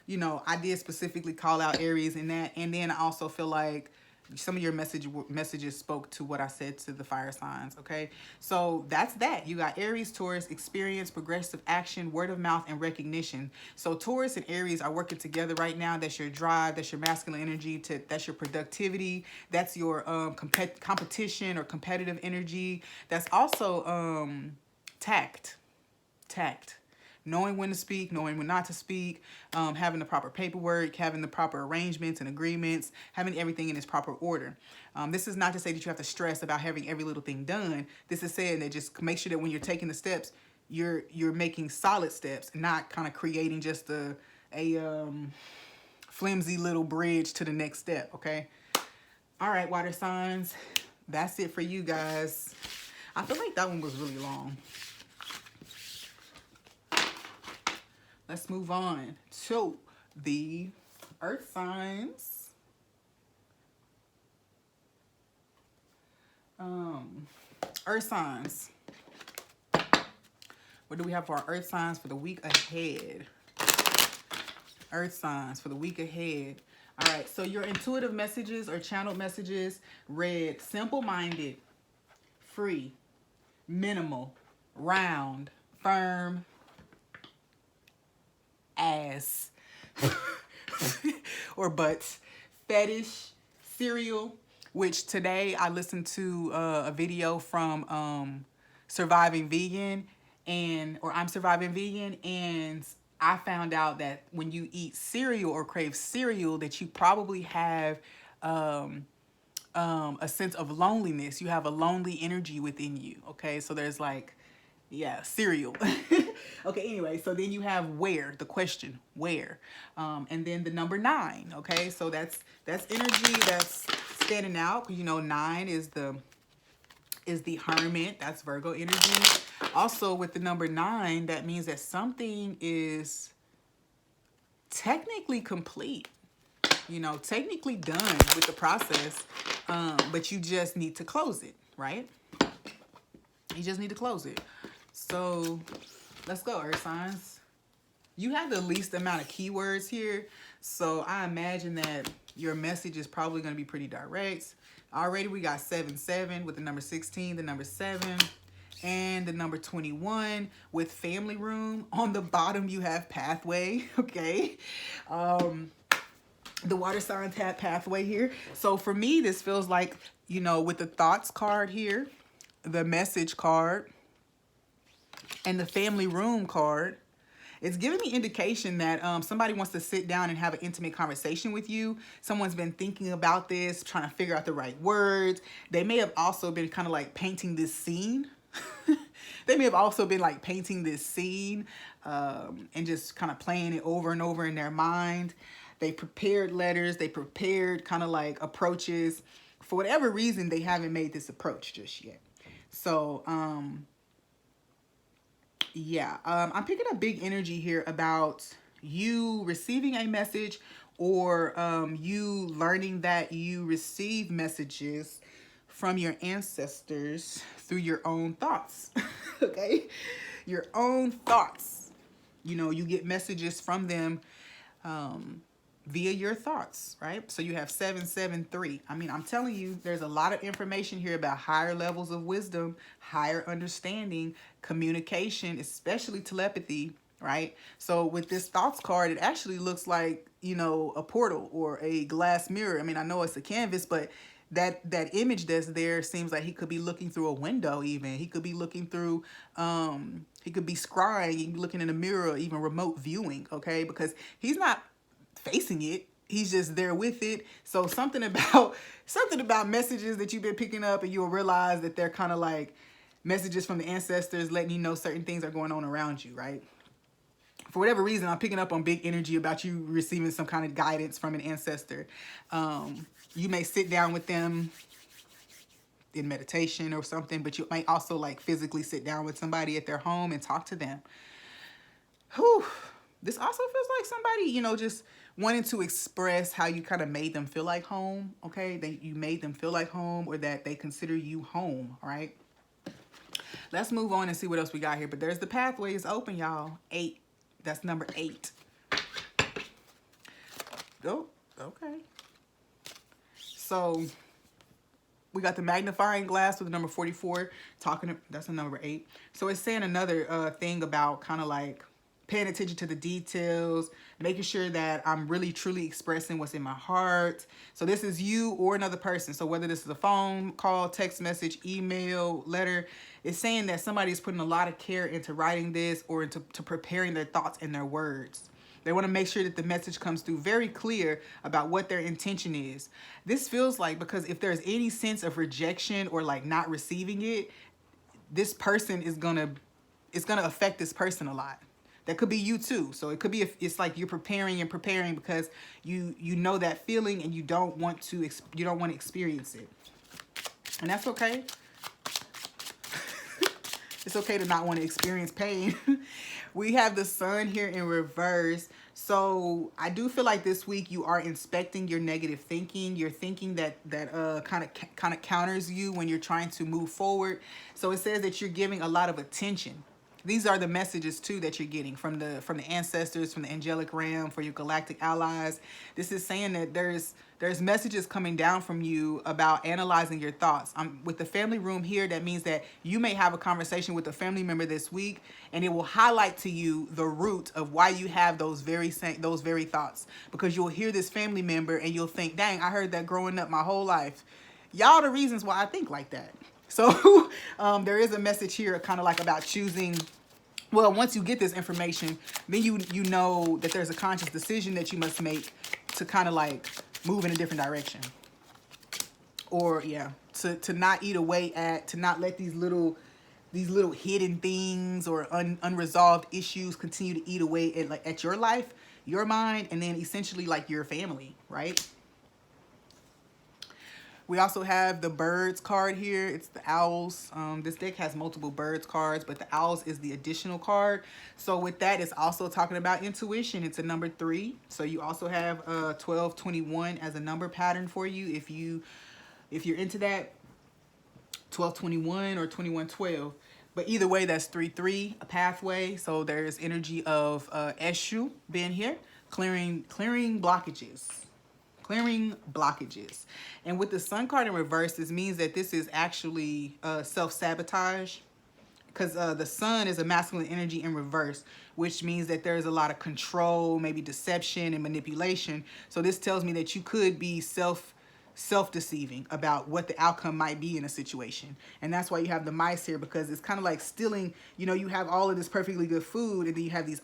you know, I did specifically call out Aries in that, and then I also feel like some of your messages spoke to what I said to the fire signs. Okay, so that's that. You got Aries, Taurus, experience, progressive action, word of mouth, and recognition. So Taurus and Aries are working together right now. That's your drive, that's your masculine energy, that's your productivity, that's your competition or competitive energy. That's also tact, knowing when to speak, knowing when not to speak, having the proper paperwork, having the proper arrangements and agreements, having everything in its proper order. This is not to say that you have to stress about having every little thing done. This is saying that just make sure that when you're taking the steps, you're making solid steps, not kind of creating just a flimsy little bridge to the next step. Okay. All right, water signs. That's it for you guys. I feel like that one was really long. Let's move on to the earth signs. Earth signs. What do we have for our earth signs for the week ahead? Earth signs for the week ahead. All right, so your intuitive messages or channeled messages read simple-minded, free, minimal, round, firm, ass or butts, fetish, cereal, which today I listened to a video from Surviving Vegan, or I'm Surviving Vegan, and I found out that when you eat cereal or crave cereal, that you probably have a sense of loneliness. You have a lonely energy within you. Okay, so there's like, yeah, cereal. Okay, anyway, so then you have where, the question, where, and then the number 9. Okay, so that's energy that's standing out. You know, 9 is the hermit. That's Virgo energy. Also with the number 9, that means that something is technically complete, you know, technically done with the process, but you just need to close it, right? You just need to close it. So let's go, earth signs. You have the least amount of keywords here, so I imagine that your message is probably going to be pretty direct. Already we got 7-7 with the number 16, the number 7, and the number 21 with family room. On the bottom you have pathway. Okay, the water signs have pathway here. So for me, this feels like, you know, with the thoughts card here, the message card, and the family room card, it's giving me indication that somebody wants to sit down and have an intimate conversation with you. Someone's been thinking about this, trying to figure out the right words. They may have also been kind of like painting this scene. They may have also been like painting this scene and just kind of playing it over and over in their mind. They prepared letters. They prepared kind of like approaches. For whatever reason, they haven't made this approach just yet. So, yeah, I'm picking up big energy here about you receiving a message, or you learning that you receive messages from your ancestors through your own thoughts. Okay, your own thoughts. You know, you get messages from them via your thoughts, right? So you have 773. I mean, I'm telling you, there's a lot of information here about higher levels of wisdom, higher understanding, communication, especially telepathy, right? So with this thoughts card, it actually looks like, you know, a portal or a glass mirror. I mean, I know it's a canvas, but that image that's there seems like he could be looking through a window. Even he could be looking through he could be scrying, looking in a mirror, even remote viewing. Okay, because he's not facing it, he's just there with it. So something about messages that you've been picking up, and you'll realize that they're kind of like messages from the ancestors letting you know certain things are going on around you, right? For whatever reason, I'm picking up on big energy about you receiving some kind of guidance from an ancestor. You may sit down with them in meditation or something, but you might also like physically sit down with somebody at their home and talk to them. Whew. This also feels like somebody, you know, just wanting to express how you kind of made them feel like home. Okay, you made them feel like home, or that they consider you home, right? Let's move on and see what else we got here. But there's the pathway is open, y'all. 8. That's number 8. Oh, okay. So we got the magnifying glass with the number 44 talking. That's a number 8. So it's saying another thing about kind of like paying attention to the details, making sure that I'm really truly expressing what's in my heart. So this is you or another person. So whether this is a phone call, text message, email, letter, it's saying that somebody's putting a lot of care into writing this, or into preparing their thoughts and their words. They want to make sure that the message comes through very clear about what their intention is. This feels like, because if there's any sense of rejection or like not receiving it, this person is it's gonna affect this person a lot. That could be you too. So it could be, it's like you're preparing and preparing because you know that feeling, and you don't want to experience it. And that's okay. It's okay to not want to experience pain. We have the sun here in reverse. So I do feel like this week you are inspecting your negative thinking. You're thinking that kind of counters you when you're trying to move forward. So it says that you're giving a lot of attention. These are the messages too that you're getting from the ancestors, from the angelic realm, for your galactic allies. This is saying that there's messages coming down from you about analyzing your thoughts. With the family room here, that means that you may have a conversation with a family member this week, and it will highlight to you the root of why you have those very thoughts. Because you'll hear this family member and you'll think, dang, I heard that growing up my whole life. Y'all the reasons why I think like that. So there is a message here kind of like about choosing. Well, once you get this information, then you know that there's a conscious decision that you must make to kind of like move in a different direction. Or yeah, to not eat away at, to not let these little hidden things or unresolved issues continue to eat away at your life, your mind, and then essentially like your family, right? We also have the birds card here. It's the owls. This deck has multiple birds cards, but the owls is the additional card. So with that, it's also talking about intuition. It's a number 3. So you also have 1221 as a number pattern for you. If you're into that, 1221 or 2112. But either way, that's 3-3, a pathway. So there's energy of Eshu being here, clearing blockages. Clearing blockages. And with the sun card in reverse, this means that this is actually self-sabotage, because the sun is a masculine energy in reverse, which means that there's a lot of control, maybe deception and manipulation. So this tells me that you could be self-deceiving about what the outcome might be in a situation. And that's why you have the mice here, because it's kind of like stealing, you know, you have all of this perfectly good food, and then you have these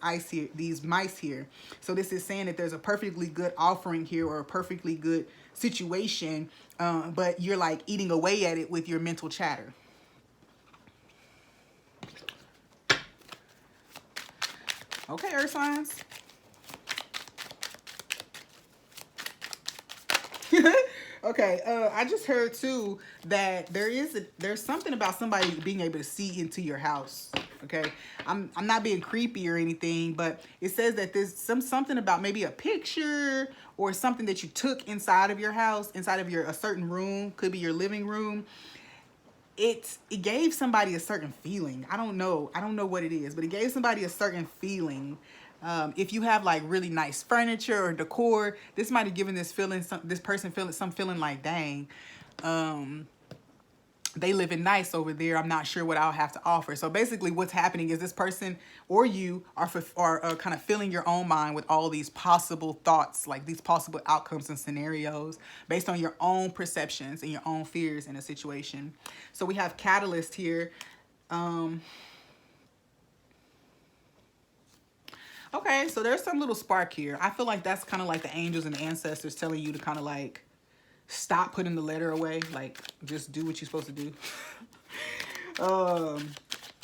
mice here. So this is saying that there's a perfectly good offering here, or a perfectly good situation, but you're like eating away at it with your mental chatter. Okay, earth signs. Okay, I just heard too that there's something about somebody being able to see into your house. Okay, I'm not being creepy or anything, but it says that there's something about maybe a picture or something that you took inside of your house, inside of a certain room, could be your living room. It gave somebody a certain feeling. I don't know what it is, but it gave somebody a certain feeling. If you have like really nice furniture or decor, this might have given this person feeling like, dang, they living nice over there. I'm not sure what I'll have to offer. So basically what's happening is this person or you are kind of filling your own mind with all these possible thoughts, like these possible outcomes and scenarios based on your own perceptions and your own fears in a situation. So we have catalyst here. Okay, so there's some little spark here. I feel like that's kind of like the angels and the ancestors telling you to kind of like stop putting the letter away, like just do what you're supposed to do. I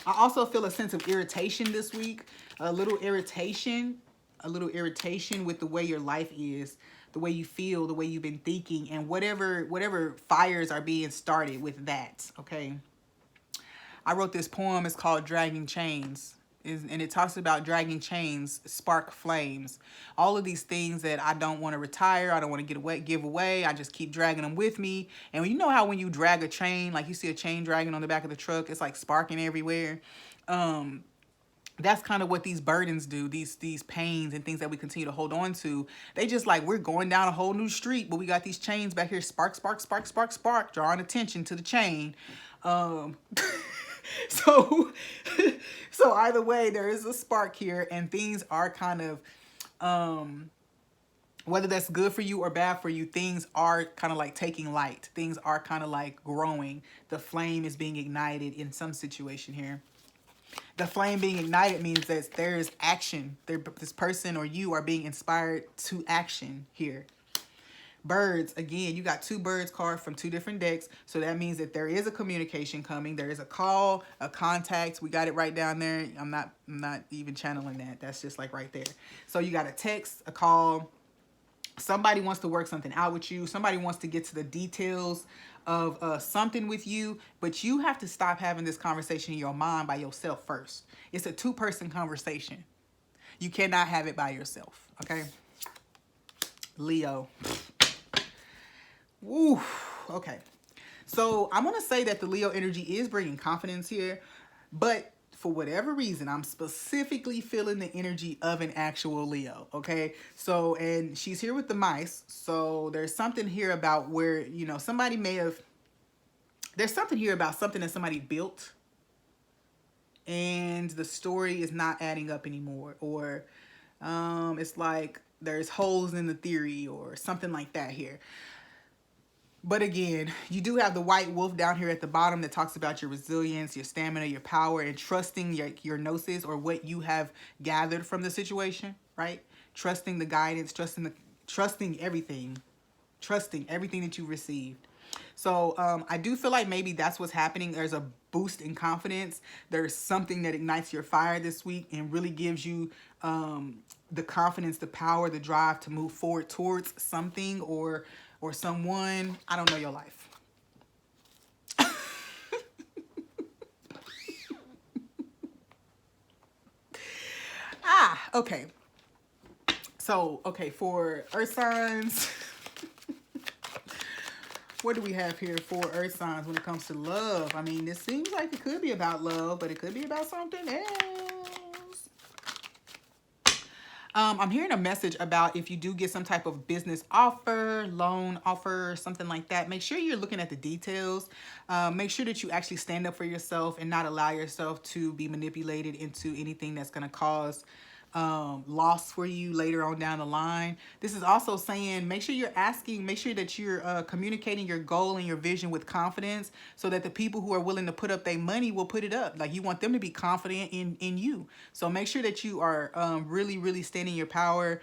also feel a sense of irritation this week, a little irritation with the way your life is, the way you feel, the way you've been thinking, and whatever fires are being started with that. Okay, I wrote this poem. It's called Dragging Chains. And it talks about dragging chains, spark flames, all of these things that I don't want to retire, I don't want to give away, I just keep dragging them with me. And you know how when you drag a chain, like you see a chain dragging on the back of the truck, it's like sparking everywhere. That's kind of what these burdens do, these pains and things that we continue to hold on to. They just like, we're going down a whole new street, but we got these chains back here, spark, spark, spark, spark, spark, drawing attention to the chain. So so either way, there is a spark here, and things are kind of whether that's good for you or bad for you, things are kind of like taking light. Things are kind of like growing. The flame is being ignited in some situation here. The flame being ignited means that there is action. This person or you are being inspired to action here. Birds, again, you got two birds cards from two different decks. So that means that there is a communication coming. There is a call, a contact. We got it right down there. I'm not even channeling that. That's just like right there. So you got a text, a call. Somebody wants to work something out with you. Somebody wants to get to the details of something with you, but you have to stop having this conversation in your mind by yourself first. It's a two-person conversation. You cannot have it by yourself, okay? Leo. Woo. Okay. So I'm going to say that the Leo energy is bringing confidence here, but for whatever reason, I'm specifically feeling the energy of an actual Leo. Okay. So, and she's here with the mice. So there's something here about where, you know, there's something here about something that somebody built and the story is not adding up anymore. Or it's like there's holes in the theory or something like that here. But again, you do have the white wolf down here at the bottom that talks about your resilience, your stamina, your power, and trusting your gnosis or what you have gathered from the situation, right? Trusting the guidance, trusting everything that you received. So I do feel like maybe that's what's happening. There's a boost in confidence. There's something that ignites your fire this week and really gives you the confidence, the power, the drive to move forward towards something or someone. I don't know your life. Okay. So, okay, for earth signs, what do we have here for earth signs when it comes to love? I mean, this seems like it could be about love, but it could be about something else. I'm hearing a message about if you do get some type of business offer, loan offer, something like that, make sure you're looking at the details. Make sure that you actually stand up for yourself and not allow yourself to be manipulated into anything that's going to cause loss for you later on down the line. This is also saying make sure that you're communicating your goal and your vision with confidence so that the people who are willing to put up their money will put it up. Like you want them to be confident in you. So make sure that you are really, really standing your power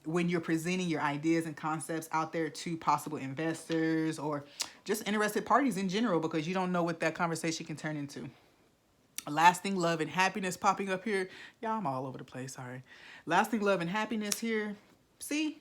when you're presenting your ideas and concepts out there to possible investors or just interested parties in general, because you don't know what that conversation can turn into. Lasting love and happiness popping up here. Y'all, I'm all over the place. Sorry. Lasting love and happiness here. See?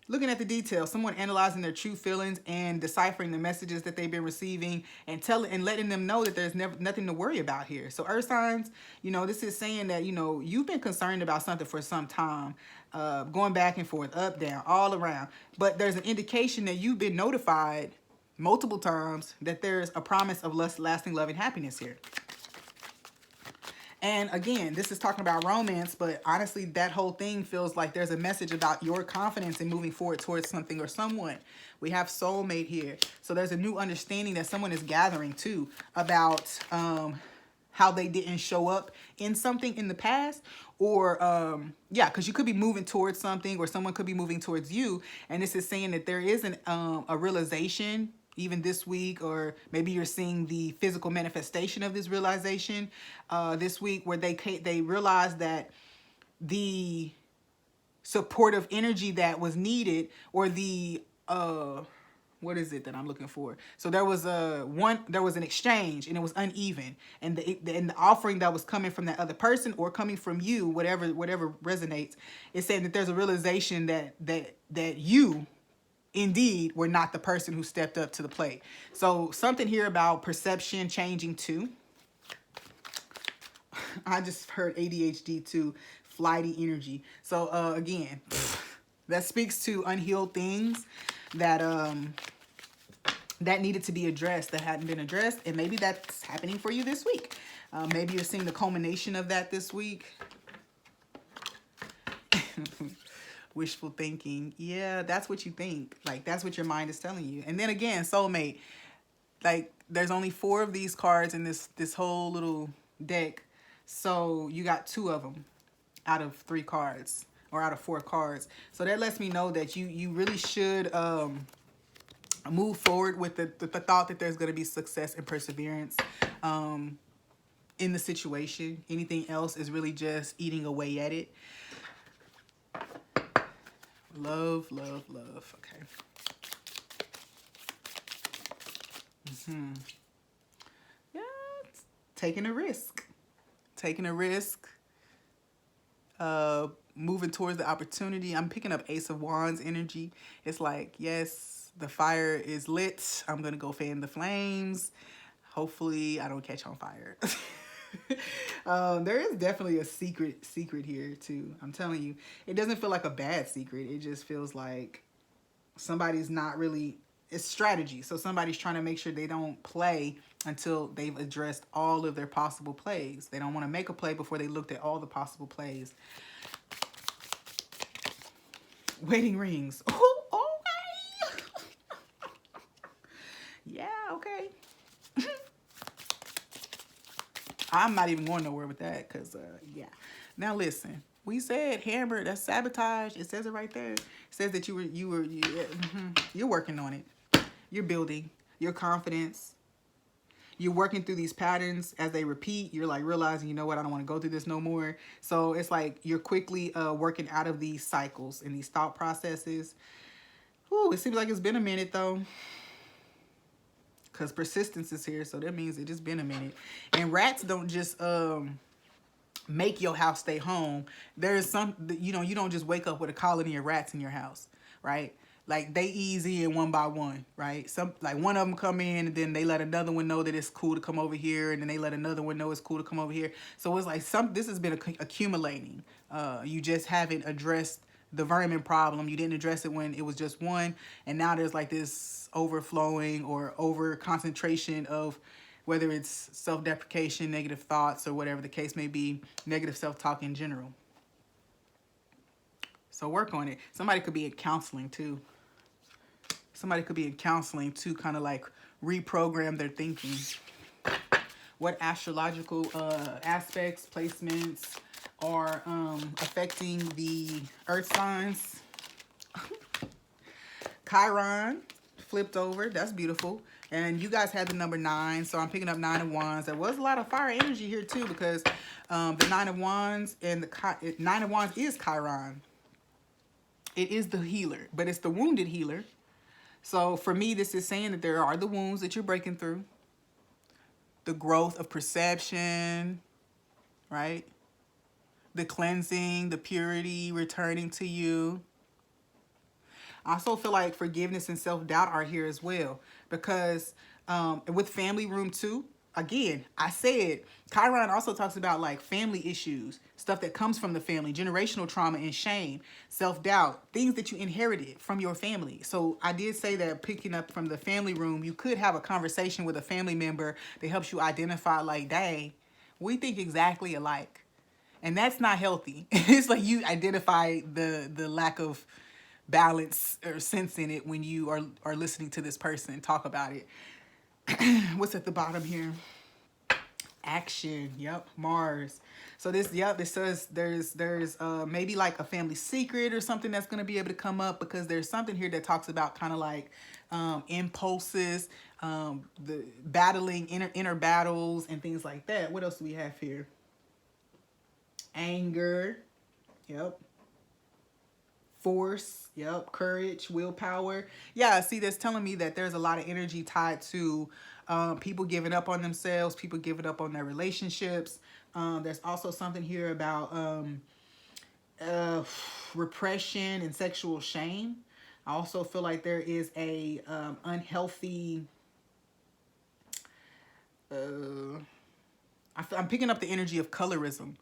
Looking at the details, someone analyzing their true feelings and deciphering the messages that they've been receiving and letting them know that there's nothing to worry about here. So earth signs, you know, this is saying that, you know, you've been concerned about something for some time, going back and forth, up, down, all around. But there's an indication that you've been notified multiple times that there's a promise of lasting love and happiness here. And again, this is talking about romance, but honestly, that whole thing feels like there's a message about your confidence in moving forward towards something or someone. We have soulmate here. So there's a new understanding that someone is gathering too about how they didn't show up in something in the past, or yeah, because you could be moving towards something, or someone could be moving towards you. And this is saying that there is a realization even this week, or maybe you're seeing the physical manifestation of this realization this week, where they realize that the supportive energy that was needed, or the what is it that I'm looking for? So there was an exchange, and it was uneven, and the offering that was coming from that other person or coming from you, whatever resonates, is saying that there's a realization that you indeed were not the person who stepped up to the plate. So something here about perception changing too. I just heard ADHD too, flighty energy. So again, that speaks to unhealed things that that needed to be addressed, that hadn't been addressed, and maybe that's happening for you this week. Maybe you're seeing the culmination of that this week. Wishful thinking. Yeah, that's what you think. Like, that's what your mind is telling you. And then again, soulmate. Like, there's only 4 of these cards in this whole little deck. So you got 2 of them out of 3 cards, or out of 4 cards. So that lets me know that you really should move forward with the thought that there's going to be success and perseverance in the situation. Anything else is really just eating away at it. Love, love, love. Okay. Yeah, taking a risk. Taking a risk. Moving towards the opportunity. I'm picking up Ace of Wands energy. It's like, yes, the fire is lit. I'm going to go fan the flames. Hopefully I don't catch on fire. There is definitely a secret here too. I'm telling you, it doesn't feel like a bad secret. It just feels like somebody's not really, it's strategy. So somebody's trying to make sure they don't play until they've addressed all of their possible plays. They don't want to make a play before they looked at all the possible plays. Wedding rings. Oh, okay. Yeah, okay. I'm not even going nowhere with that, because, yeah. Now, listen. We said hammer, that's sabotage. It says it right there. It says that you're working on it. You're building your confidence. You're working through these patterns as they repeat. You're like realizing, you know what, I don't want to go through this no more. So it's like you're quickly working out of these cycles and these thought processes. Ooh, it seems like it's been a minute, though. Because persistence is here, so that means it just been a minute. And rats don't just make your house stay home. There's some, you know, you don't just wake up with a colony of rats in your house, right? Like, they easy and one by one, right? Some, like, one of them come in, and then they let another one know that it's cool to come over here, and then they let another one know it's cool to come over here. So it's like this has been accumulating. You just haven't addressed the vermin problem. You didn't address it when it was just one, and now there's like this overflowing or over concentration of, whether it's self-deprecation, negative thoughts, or whatever the case may be, negative self-talk in general. So work on it. Somebody could be in counseling too. Somebody could be in counseling to kind of like reprogram their thinking. What astrological aspects, placements are affecting the earth signs? Chiron flipped over. That's beautiful. And you guys had the number 9, so I'm picking up 9 of Wands. There was a lot of fire energy here too, because the 9 of Wands and the 9 of Wands is Chiron. It is the healer, but it's the wounded healer. So for me, this is saying that there are the wounds that you're breaking through. The growth of perception, right? The cleansing, the purity returning to you. I also feel like forgiveness and self-doubt are here as well, because with family room 2, again, I said Chiron also talks about like family issues, stuff that comes from the family, generational trauma and shame, self-doubt, things that you inherited from your family. So I did say that picking up from the family room, you could have a conversation with a family member that helps you identify like, dang, we think exactly alike. And that's not healthy. It's like you identify the lack of balance or sense in it when you are listening to this person talk about it. What's at the bottom here? Action. Yep, Mars. So this, yep, it says there's maybe like a family secret or something that's going to be able to come up, because there's something here that talks about kind of like impulses, the battling inner battles and things like that. What else do we have here? Anger. Yep. Force. Yep. Courage, willpower. Yeah, see, that's telling me that there's a lot of energy tied to people giving up on themselves, people giving up on their relationships. There's also something here about repression and sexual shame. I also feel like there is a unhealthy I'm picking up the energy of colorism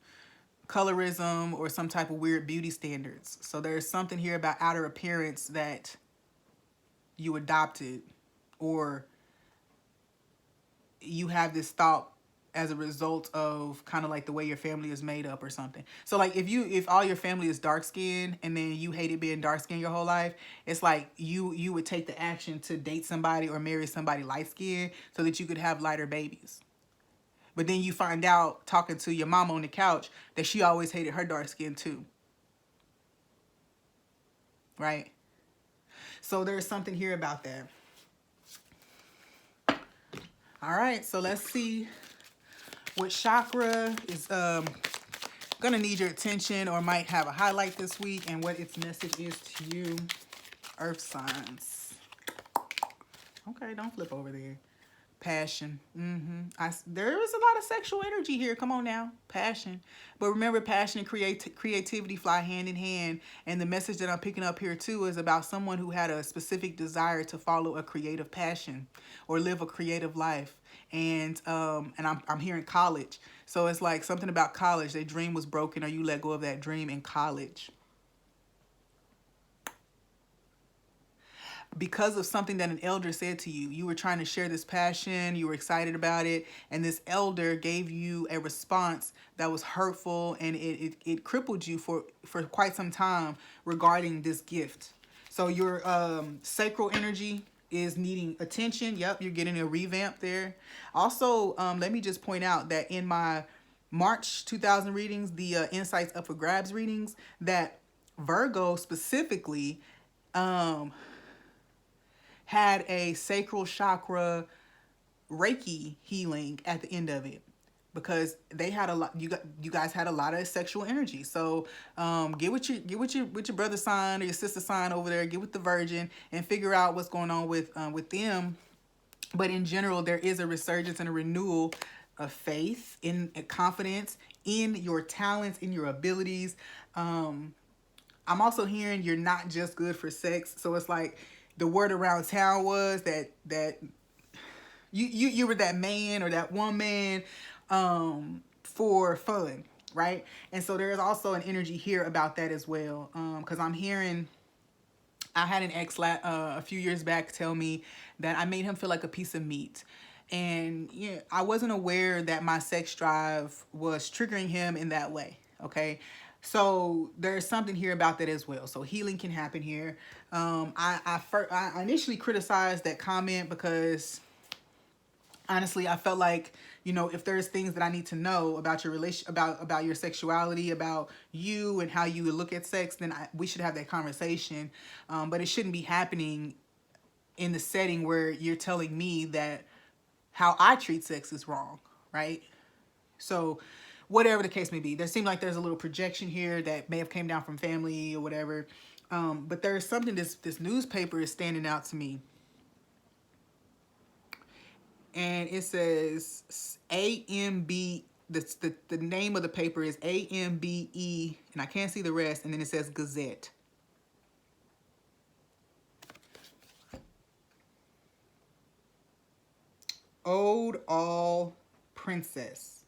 or some type of weird beauty standards. So there's something here about outer appearance that you adopted, or you have this thought as a result of kind of like the way your family is made up or something. So like if all your family is dark skinned and then you hated being dark skinned your whole life, it's like you would take the action to date somebody or marry somebody light skinned so that you could have lighter babies. But then you find out talking to your mom on the couch that she always hated her dark skin too. Right? So there's something here about that. All right, so let's see what chakra is gonna need your attention or might have a highlight this week, and what its message is to you. Earth signs. Okay, don't flip over there. Passion. There is a lot of sexual energy here. Come on now. Passion. But remember, passion and creativity fly hand in hand. And the message that I'm picking up here too is about someone who had a specific desire to follow a creative passion or live a creative life. And I'm hearing college. So it's like something about college. Their dream was broken, or you let go of that dream in college. Because of something that an elder said to you. You were trying to share this passion, you were excited about it, and this elder gave you a response that was hurtful, and it crippled you for quite some time regarding this gift. So your sacral energy is needing attention. Yep, you're getting a revamp there. Also, let me just point out that in my March 2000 readings, the Insights Up for Grabs readings, that Virgo specifically had a sacral chakra Reiki healing at the end of it, because they had a lot. You guys had a lot of sexual energy. So get with your brother sign or your sister sign over there. Get with the Virgin and figure out what's going on with them. But in general, there is a resurgence and a renewal of faith, in confidence in your talents, in your abilities. I'm also hearing you're not just good for sex. So it's like, the word around town was that you were that man or that woman for fun, right? And so there's also an energy here about that as well, because I'm hearing, I had an ex a few years back tell me that I made him feel like a piece of meat. And yeah, I wasn't aware that my sex drive was triggering him in that way, okay? So there's something here about that as well. So healing can happen here. I initially criticized that comment because honestly, I felt like, if there's things that I need to know about your relation, about your sexuality, about you and how you look at sex, then we should have that conversation. But it shouldn't be happening in the setting where you're telling me that how I treat sex is wrong, right? So whatever the case may be, there seemed like there's a little projection here that may have came down from family or whatever. But there's something, this newspaper is standing out to me. And it says AMB, the name of the paper is AMBE, and I can't see the rest, and then it says Gazette. Old all princess.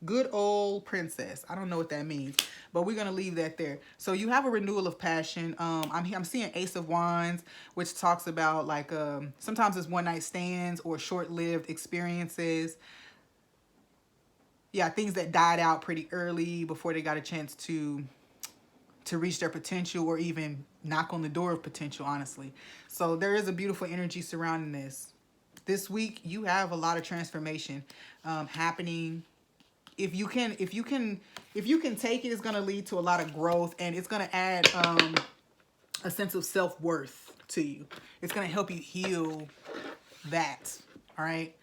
Good old princess. I don't know what that means, but we're gonna leave that there. So you have a renewal of passion. I'm seeing Ace of Wands, which talks about like sometimes it's one night stands or short-lived experiences. Yeah, things that died out pretty early before they got a chance to reach their potential or even knock on the door of potential, honestly. So there is a beautiful energy surrounding this. This week you have a lot of transformation happening. If you can take it, it's going to lead to a lot of growth, and it's going to add a sense of self-worth to you. It's going to help you heal that. All right.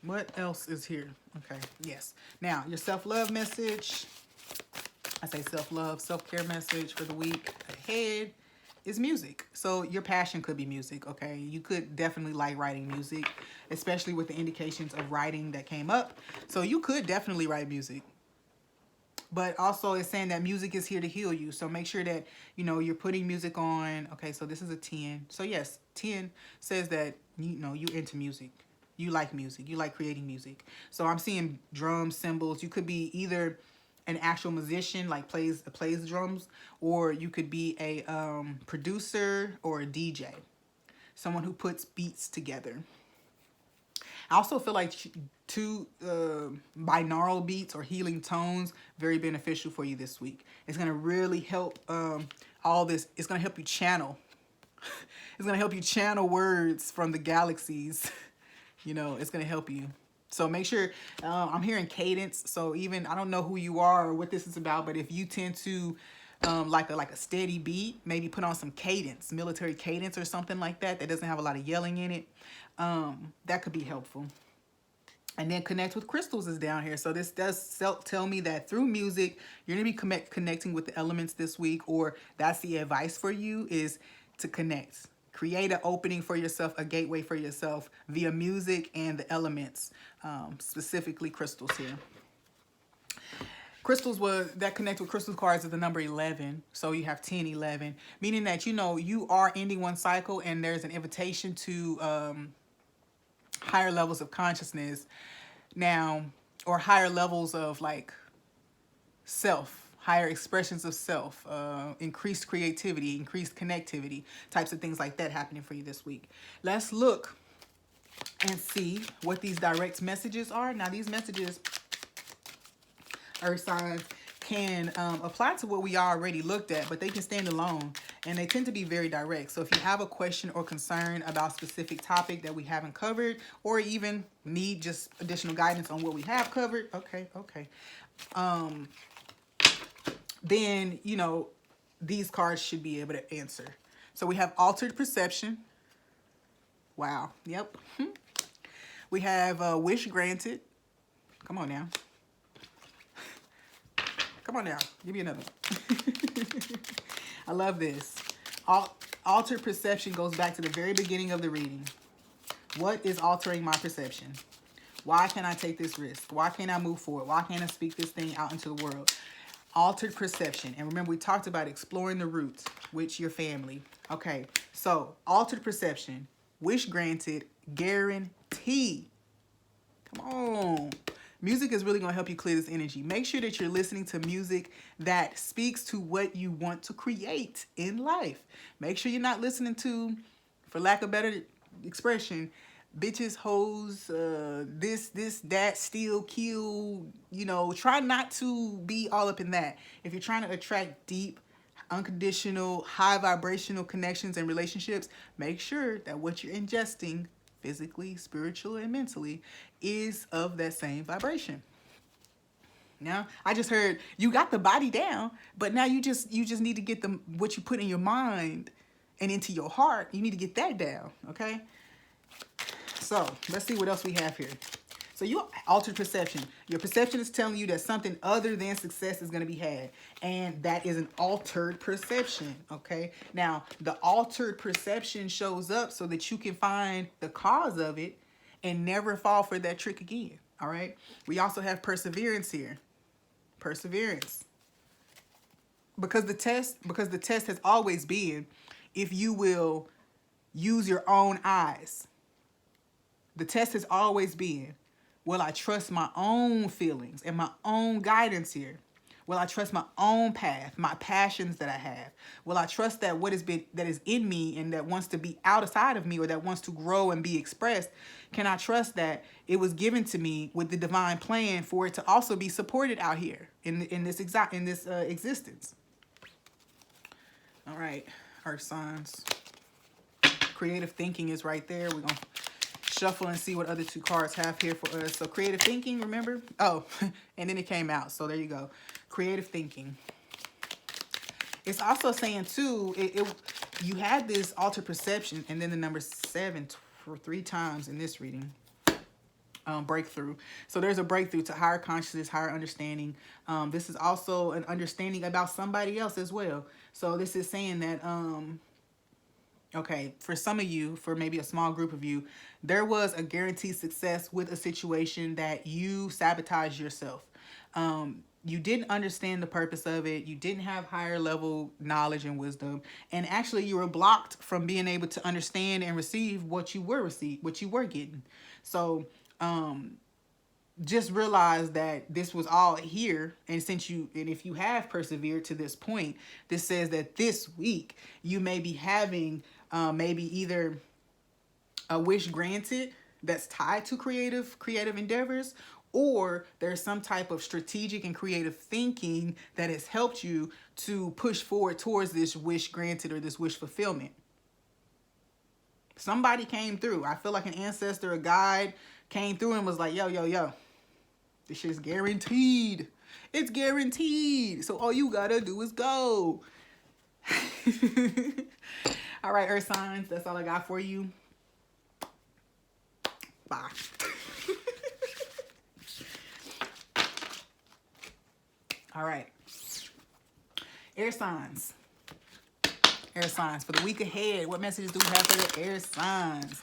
What else is here? Okay. Yes. Now, your self-love message. I say self-love, self-care message for the week ahead is music. So your passion could be music, okay? You could definitely like writing music, especially with the indications of writing that came up. So you could definitely write music. But also it's saying that music is here to heal you. So make sure that, you know, you're putting music on. Okay, so this is a 10. So yes, 10 says that, you know, you're into music. You like music. You like creating music. So I'm seeing drums, cymbals. You could be either an actual musician, like plays drums, or you could be a producer or a DJ, someone who puts beats together. I also feel like two binaural beats or healing tones, very beneficial for you this week. It's going to really help all this. It's going to help you channel. It's going to help you channel words from the galaxies. You know, it's going to help you. So make sure, I'm hearing cadence. So even, I don't know who you are or what this is about, but if you tend to like a steady beat, maybe put on some cadence, military cadence or something like that, that doesn't have a lot of yelling in it. That could be helpful. And then connect with crystals is down here. So this does tell me that through music, you're going to be connecting with the elements this week, or that's the advice for you, is to connect. Create an opening for yourself, a gateway for yourself via music and the elements, specifically crystals here. Crystals that connect with crystal cards is the number 11. So you have 10, 11, meaning that, you know, you are ending one cycle and there's an invitation to higher levels of consciousness now, or higher levels of like self. Higher expressions of self, increased creativity, increased connectivity, types of things like that happening for you this week. Let's look and see what these direct messages are. Now, these messages, earth signs, can apply to what we already looked at, but they can stand alone, and they tend to be very direct. So if you have a question or concern about a specific topic that we haven't covered, or even need just additional guidance on what we have covered, okay. Then, you know, these cards should be able to answer. So we have altered perception. Wow. Yep. We have wish granted. Come on now. Come on now. Give me another one. I love this. Altered perception goes back to the very beginning of the reading. What is altering my perception? Why can't I take this risk? Why can't I move forward? Why can't I speak this thing out into the world? Altered perception. And remember, we talked about exploring the roots, which your family. Okay, so altered perception, wish granted, guarantee. Come on. Music is really going to help you clear this energy. Make sure that you're listening to music that speaks to what you want to create in life. Make sure you're not listening to, for lack of better expression, bitches, hoes, this, that, steal, kill, you know. Try not to be all up in that. If you're trying to attract deep, unconditional, high vibrational connections and relationships, make sure that what you're ingesting, physically, spiritually, and mentally, is of that same vibration. Now, I just heard you got the body down, but now you just need to get what you put in your mind and into your heart. You need to get that down, okay? So let's see what else we have here. So you altered perception. Your perception is telling you that something other than success is going to be had. And that is an altered perception. Okay. Now, the altered perception shows up so that you can find the cause of it and never fall for that trick again. All right. We also have perseverance here. Perseverance. Because the test has always been if you will use your own eyes. The test has always been, will I trust my own feelings and my own guidance here? Will I trust my own path, my passions that I have? Will I trust that that is in me and that wants to be outside of me, or that wants to grow and be expressed? Can I trust that it was given to me with the divine plan for it to also be supported out here in this existence? All right, Earth signs. Creative thinking is right there. We're gonna shuffle and see what other two cards have here for us. So creative thinking, remember? Oh, and then it came out. So there you go. Creative thinking. It's also saying too, you had this altered perception, and then the number 7 for 3 times in this reading. Breakthrough. So there's a breakthrough to higher consciousness, higher understanding. This is also an understanding about somebody else as well. So this is saying that, okay, for some of you, for maybe a small group of you, there was a guaranteed success with a situation that you sabotaged yourself. You didn't understand the purpose of it. You didn't have higher level knowledge and wisdom. And actually you were blocked from being able to understand and receive what you were getting. So, just realize that this was all here. And if you have persevered to this point, this says that this week you may be having, maybe either a wish granted that's tied to creative endeavors, or there's some type of strategic and creative thinking that has helped you to push forward towards this wish granted or this wish fulfillment. Somebody came through. I feel like an ancestor, a guide came through and was like, yo, this shit's guaranteed. It's guaranteed. So all you gotta do is go. All right, Earth signs, that's all I got for you. Bye. All right. Air signs. Air signs for the week ahead. What messages do we have for the air signs?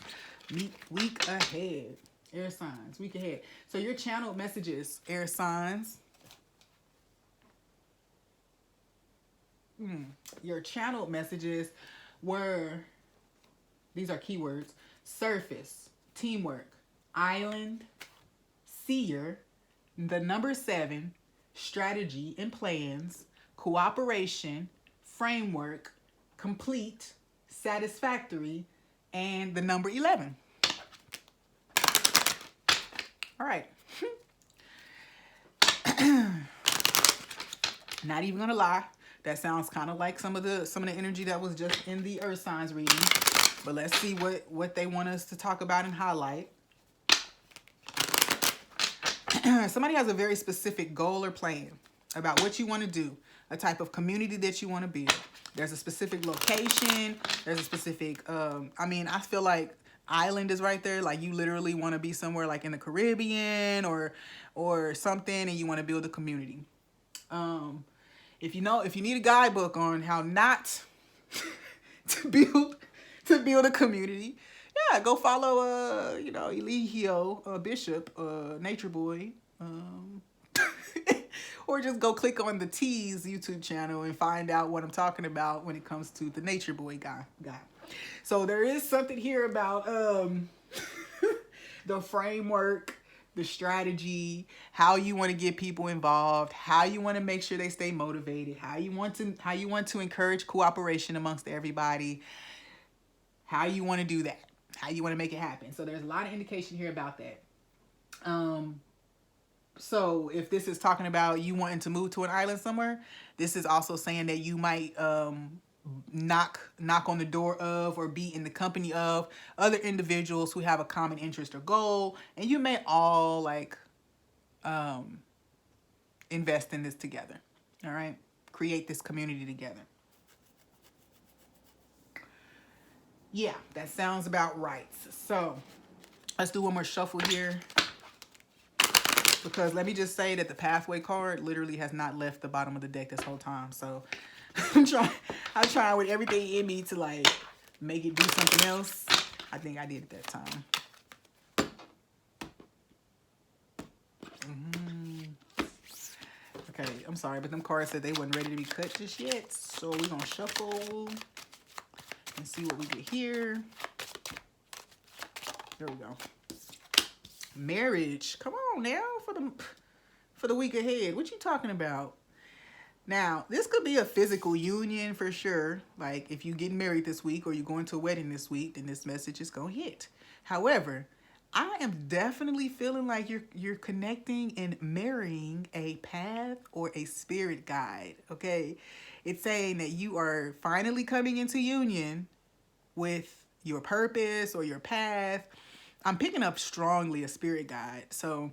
Week ahead. Air signs, week ahead. So your channeled messages, air signs. Your channeled messages were, these are keywords: surface, teamwork, island, seer, the number 7, strategy and plans, cooperation, framework, complete, satisfactory, and the number 11. All right. Not even gonna lie, that sounds kind of like some of the energy that was just in the Earth signs reading. But let's see what they want us to talk about and highlight. Somebody has a very specific goal or plan about what you want to do, a type of community that you want to build. There's a specific location. There's a specific, I feel like island is right there. Like you literally want to be somewhere like in the Caribbean or something, and you want to build a community. If you need a guidebook on how not to build a community, yeah, go follow Eligio, Bishop, Nature Boy, or just go click on the T's YouTube channel and find out what I'm talking about when it comes to the Nature Boy guy. So there is something here about the framework, the strategy, how you want to get people involved, how you want to make sure they stay motivated, how you want to encourage cooperation amongst everybody, how you want to do that, how you want to make it happen. So there's a lot of indication here about that. So if this is talking about you wanting to move to an island somewhere, this is also saying that you might knock on the door of or be in the company of other individuals who have a common interest or goal, and you may all invest in this together. All right, create this community together. Yeah, that sounds about right. So let's do one more shuffle here, because let me just say that the pathway card literally has not left the bottom of the deck this whole time. So I'm trying with everything in me to like make it do something else. I think I did it that time. Okay, I'm sorry, but them cards said they wasn't ready to be cut just yet. So we're gonna shuffle Let's see what we get here. There we go. Marriage. Come on now for the week ahead. What you talking about? Now, this could be a physical union for sure. Like if you getting married this week or you're going to a wedding this week, then this message is going to hit. However, I am definitely feeling like you're connecting and marrying a path or a spirit guide, okay? It's saying that you are finally coming into union with your purpose or your path. I'm picking up strongly a spirit guide. So,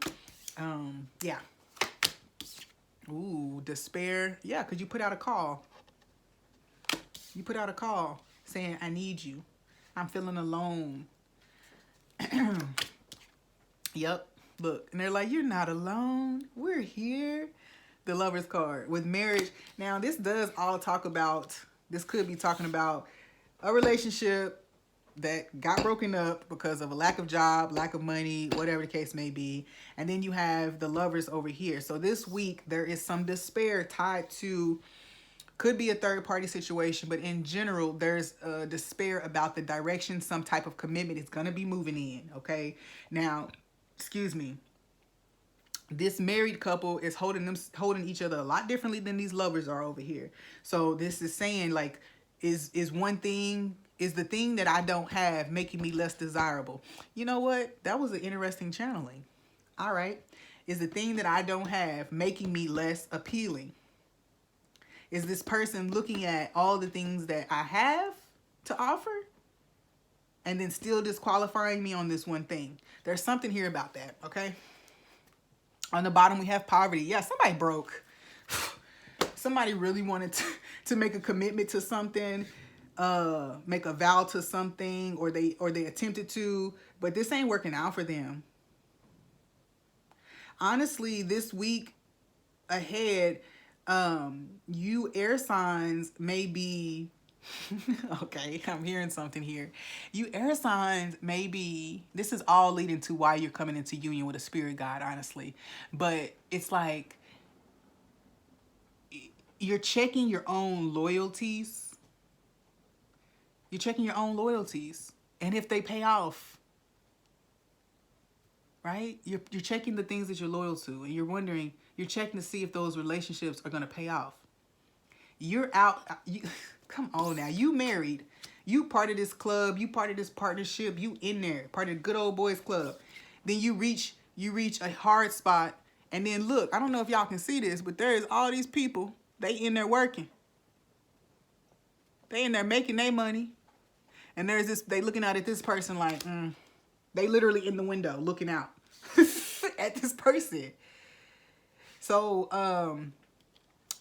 yeah. Ooh, despair. Yeah, because you put out a call. You put out a call saying, I need you. I'm feeling alone. Yep. Look, and they're like, you're not alone. We're here. The Lover's card with marriage. Now, this does all talk about, this could be talking about a relationship that got broken up because of a lack of job, lack of money, whatever the case may be. And then you have the Lovers over here. So this week, there is some despair tied to, could be a third party situation, but in general, there's a despair about the direction some type of commitment is going to be moving in, okay? Now, excuse me, this married couple is holding each other a lot differently than these lovers are over here. So this is saying like, is the thing that I don't have making me less desirable? You know what? That was an interesting channeling. All right. Is the thing that I don't have making me less appealing? Is this person looking at all the things that I have to offer and then still disqualifying me on this one thing? There's something here about that, okay? On the bottom, we have poverty. Yeah, somebody broke. Somebody really wanted to make a commitment to something, make a vow to something, or they attempted to, but this ain't working out for them. Honestly, this week ahead, you air signs may be, okay, I'm hearing something here. You air signs may be, this is all leading to why you're coming into union with a spirit guide, honestly. But it's like, you're checking your own loyalties. You're checking your own loyalties. And if they pay off, right? You're checking the things that you're loyal to. And you're wondering, you're checking to see if those relationships are going to pay off. You're out. Come on now. You married. You part of this club. You part of this partnership. You in there. Part of the good old boys club. Then you reach a hard spot. And then look, I don't know if y'all can see this, but there is all these people. They in there working. They in there making their money. And there's this, they looking out at this person like, they literally in the window looking out at this person. So,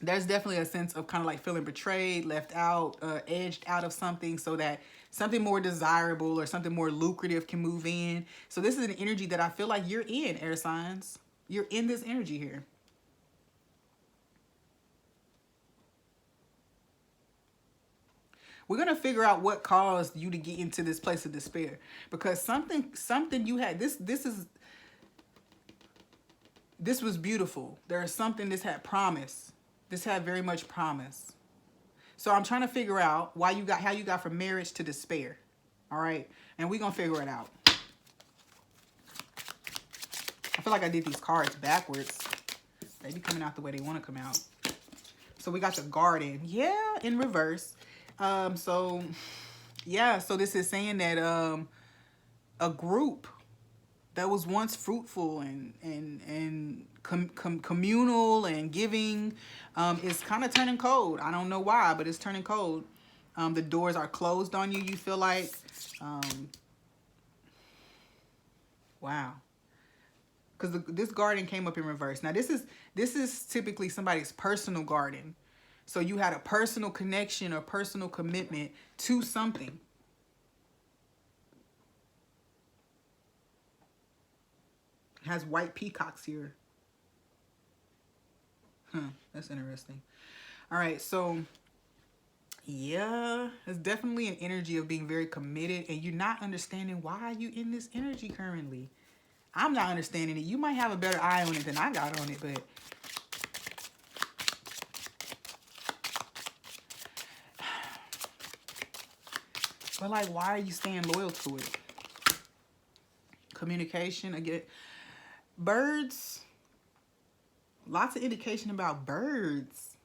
there's definitely a sense of kind of like feeling betrayed, left out, edged out of something so that something more desirable or something more lucrative can move in. So this is an energy that I feel like you're in, air signs. You're in this energy here. We're going to figure out what caused you to get into this place of despair, because something you had, this was beautiful. There is something this had promise. This had very much promise. So I'm trying to figure out how you got from marriage to despair. All right. And we're going to figure it out. I feel like I did these cards backwards. They be coming out the way they want to come out. So we got the Garden. Yeah, in reverse. So this is saying that a group that was once fruitful and communal and giving is kind of turning cold. I don't know why, but it's turning cold. The doors are closed on you. You feel like, wow. Because this garden came up in reverse. Now this is typically somebody's personal garden. So you had a personal connection or personal commitment to something. It has white peacocks here. That's interesting. All right, so yeah, it's definitely an energy of being very committed, and you're not understanding why you in this energy currently. I'm not understanding it. You might have a better eye on it than I got on it, but But like, why are you staying loyal to it? Communication, again. Birds. Lots of indication about birds.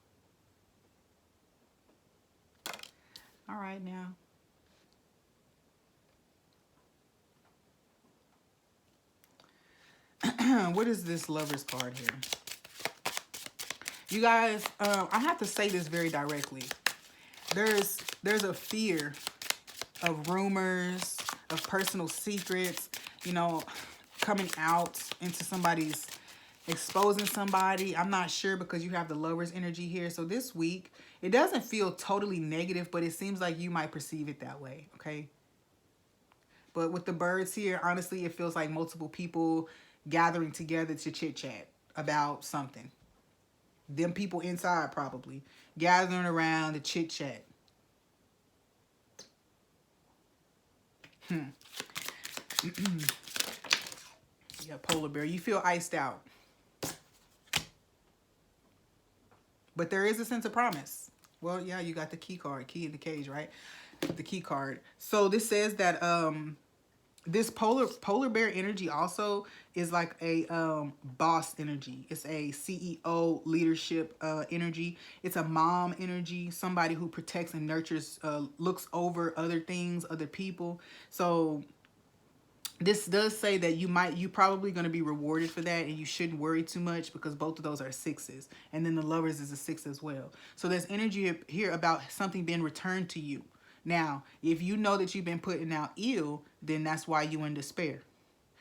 All right, now. What is this Lover's card here? You guys, I have to say this very directly. There's a fear of rumors, of personal secrets, you know, coming out into somebody's, exposing somebody. I'm not sure because you have the Lover's energy here. So this week, it doesn't feel totally negative, but it seems like you might perceive it that way, okay? But with the birds here, honestly, it feels like multiple people gathering together to chit-chat about something. Them people inside probably gathering around to chit-chat. Yeah, polar bear. You feel iced out. But there is a sense of promise. Well, yeah, you got the key card. Key in the cage, right? The key card. So this says that this polar bear energy also is like a boss energy. It's a CEO leadership energy. It's a mom energy, somebody who protects and nurtures, looks over other things, other people. So this does say that you probably going to be rewarded for that, and you shouldn't worry too much because both of those are sixes, and then the Lovers is a 6 as well. So there's energy here about something being returned to you. Now, if you know that you've been putting out ill, then that's why you in despair.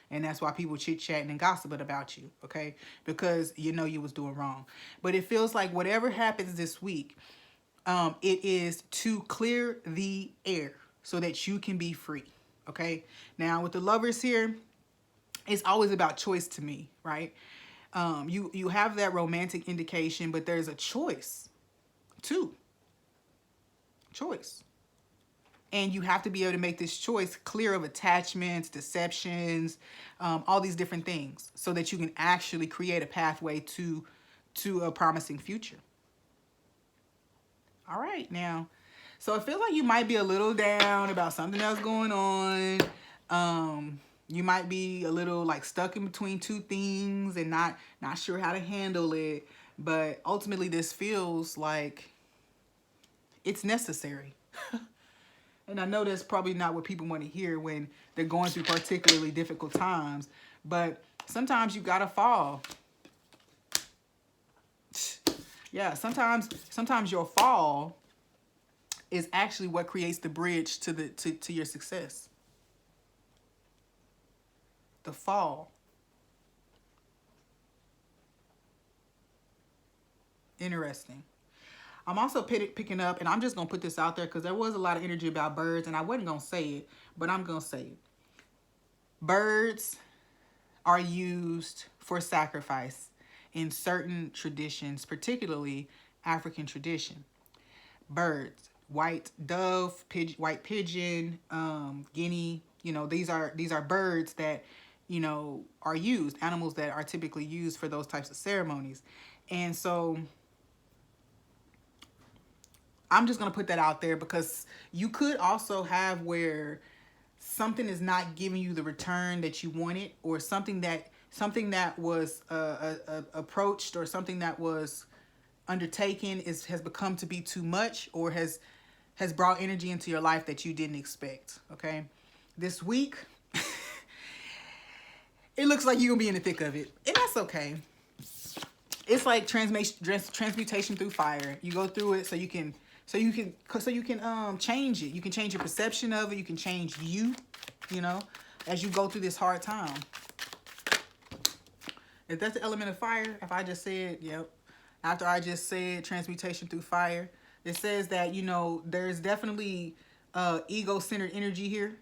And that's why people chit-chatting and gossiping about you, okay? Because you know you was doing wrong. But it feels like whatever happens this week, it is to clear the air so that you can be free, okay? Now, with the Lovers here, it's always about choice to me, right? You have that romantic indication, but there's a choice, too. Choice. And you have to be able to make this choice clear of attachments, deceptions, all these different things so that you can actually create a pathway to a promising future. All right, now. So it feels like you might be a little down about something else going on. You might be a little like stuck in between two things and not sure how to handle it. But ultimately, this feels like it's necessary. And I know that's probably not what people want to hear when they're going through particularly difficult times. But sometimes you gotta fall. Yeah, sometimes your fall is actually what creates the bridge to your success. The fall. Interesting. I'm also picking up, and I'm just going to put this out there because there was a lot of energy about birds, and I wasn't going to say it, but I'm going to say it. Birds are used for sacrifice in certain traditions, particularly African tradition. Birds, white dove, white pigeon, guinea, you know, these are birds that, you know, are used, animals that are typically used for those types of ceremonies. And so I'm just going to put that out there because you could also have where something is not giving you the return that you wanted, or something that was approached, or something that was undertaken has become to be too much, or has brought energy into your life that you didn't expect, okay? This week, it looks like you're going to be in the thick of it, and that's okay. It's like transmutation through fire. You go through it so you can change it. You can change your perception of it. You can change you know, as you go through this hard time. If that's the element of fire, if I just said, yep, after I just said transmutation through fire, it says that, you know, there's definitely ego-centered energy here.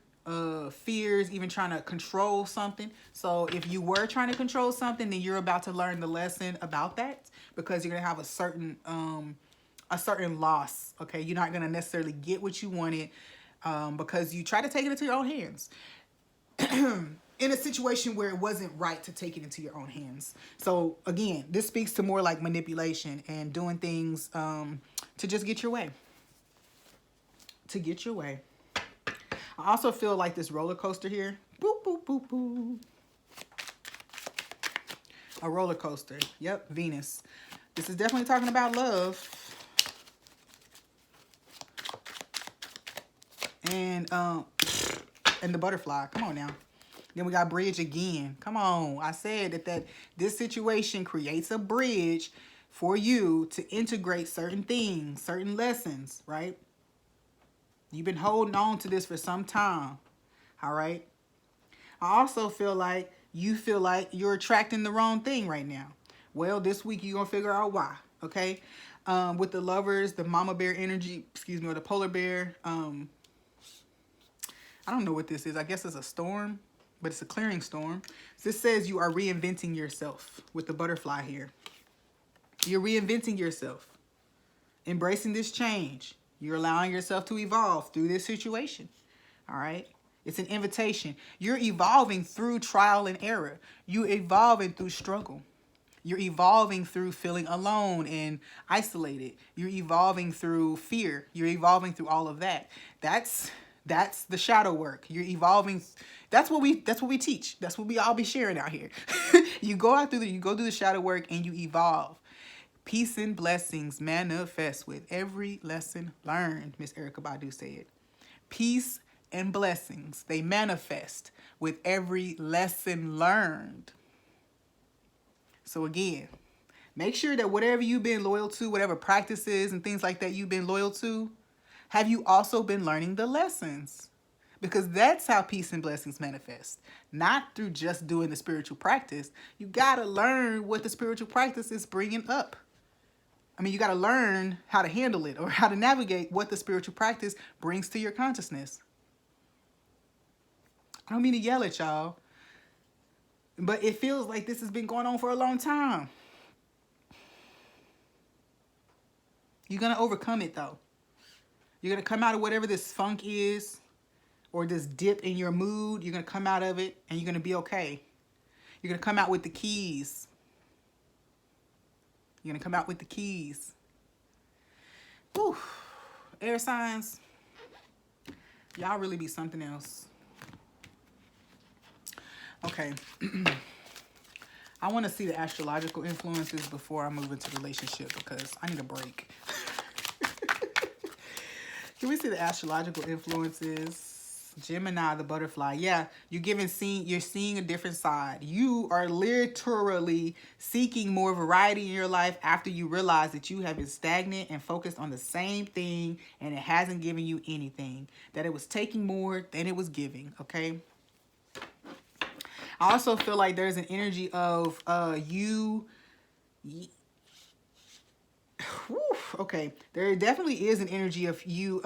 Fears, even trying to control something. So if you were trying to control something, then you're about to learn the lesson about that, because you're going to have a certain loss, okay? You're not going to necessarily get what you wanted because you try to take it into your own hands in a situation where it wasn't right to take it into your own hands. So again, this speaks to more like manipulation and doing things to just get your way. To get your way. I also feel like this roller coaster here. Boop, boop, boop, boop. A roller coaster. Yep, Venus. This is definitely talking about love. And the butterfly. Come on now. Then we got bridge again. Come on. I said that this situation creates a bridge for you to integrate certain things, certain lessons, right? You've been holding on to this for some time, all right? I also feel like you're attracting the wrong thing right now. Well, this week you're going to figure out why, okay? With the lovers, the mama bear energy, excuse me, or the polar bear, I don't know what this is. I guess it's a storm, but it's a clearing storm. This says you are reinventing yourself with the butterfly here. You're reinventing yourself, embracing this change. You're allowing yourself to evolve through this situation, all right? It's an invitation. You're evolving through trial and error. You're evolving through struggle. You're evolving through feeling alone and isolated. You're evolving through fear. You're evolving through all of that. That's the shadow work. You're evolving. That's what we teach. That's what we all be sharing out here. You go through the shadow work and you evolve. Peace and blessings manifest with every lesson learned, Miss Erykah Badu said. Peace and blessings, they manifest with every lesson learned. So again, make sure that whatever you've been loyal to, whatever practices and things like that you've been loyal to, have you also been learning the lessons? Because that's how peace and blessings manifest. Not through just doing the spiritual practice. You got to learn what the spiritual practice is bringing up. I mean, you got to learn how to handle it or how to navigate what the spiritual practice brings to your consciousness. I don't mean to yell at y'all, but it feels like this has been going on for a long time. You're going to overcome it, though. You're going to come out of whatever this funk is or this dip in your mood. You're going to come out of it and you're going to be okay. You're going to come out with the keys. You're going to come out with the keys. Whew. Air signs, y'all really be something else. Okay. I want to see the astrological influences before I move into relationship because I need a break. Can we see the astrological influences? Gemini, the butterfly. Yeah, you're seeing a different side. You are literally seeking more variety in your life after you realize that you have been stagnant and focused on the same thing and it hasn't given you anything. That it was taking more than it was giving, okay? I also feel like there's an energy of you... Whew, okay, there definitely is an energy of you...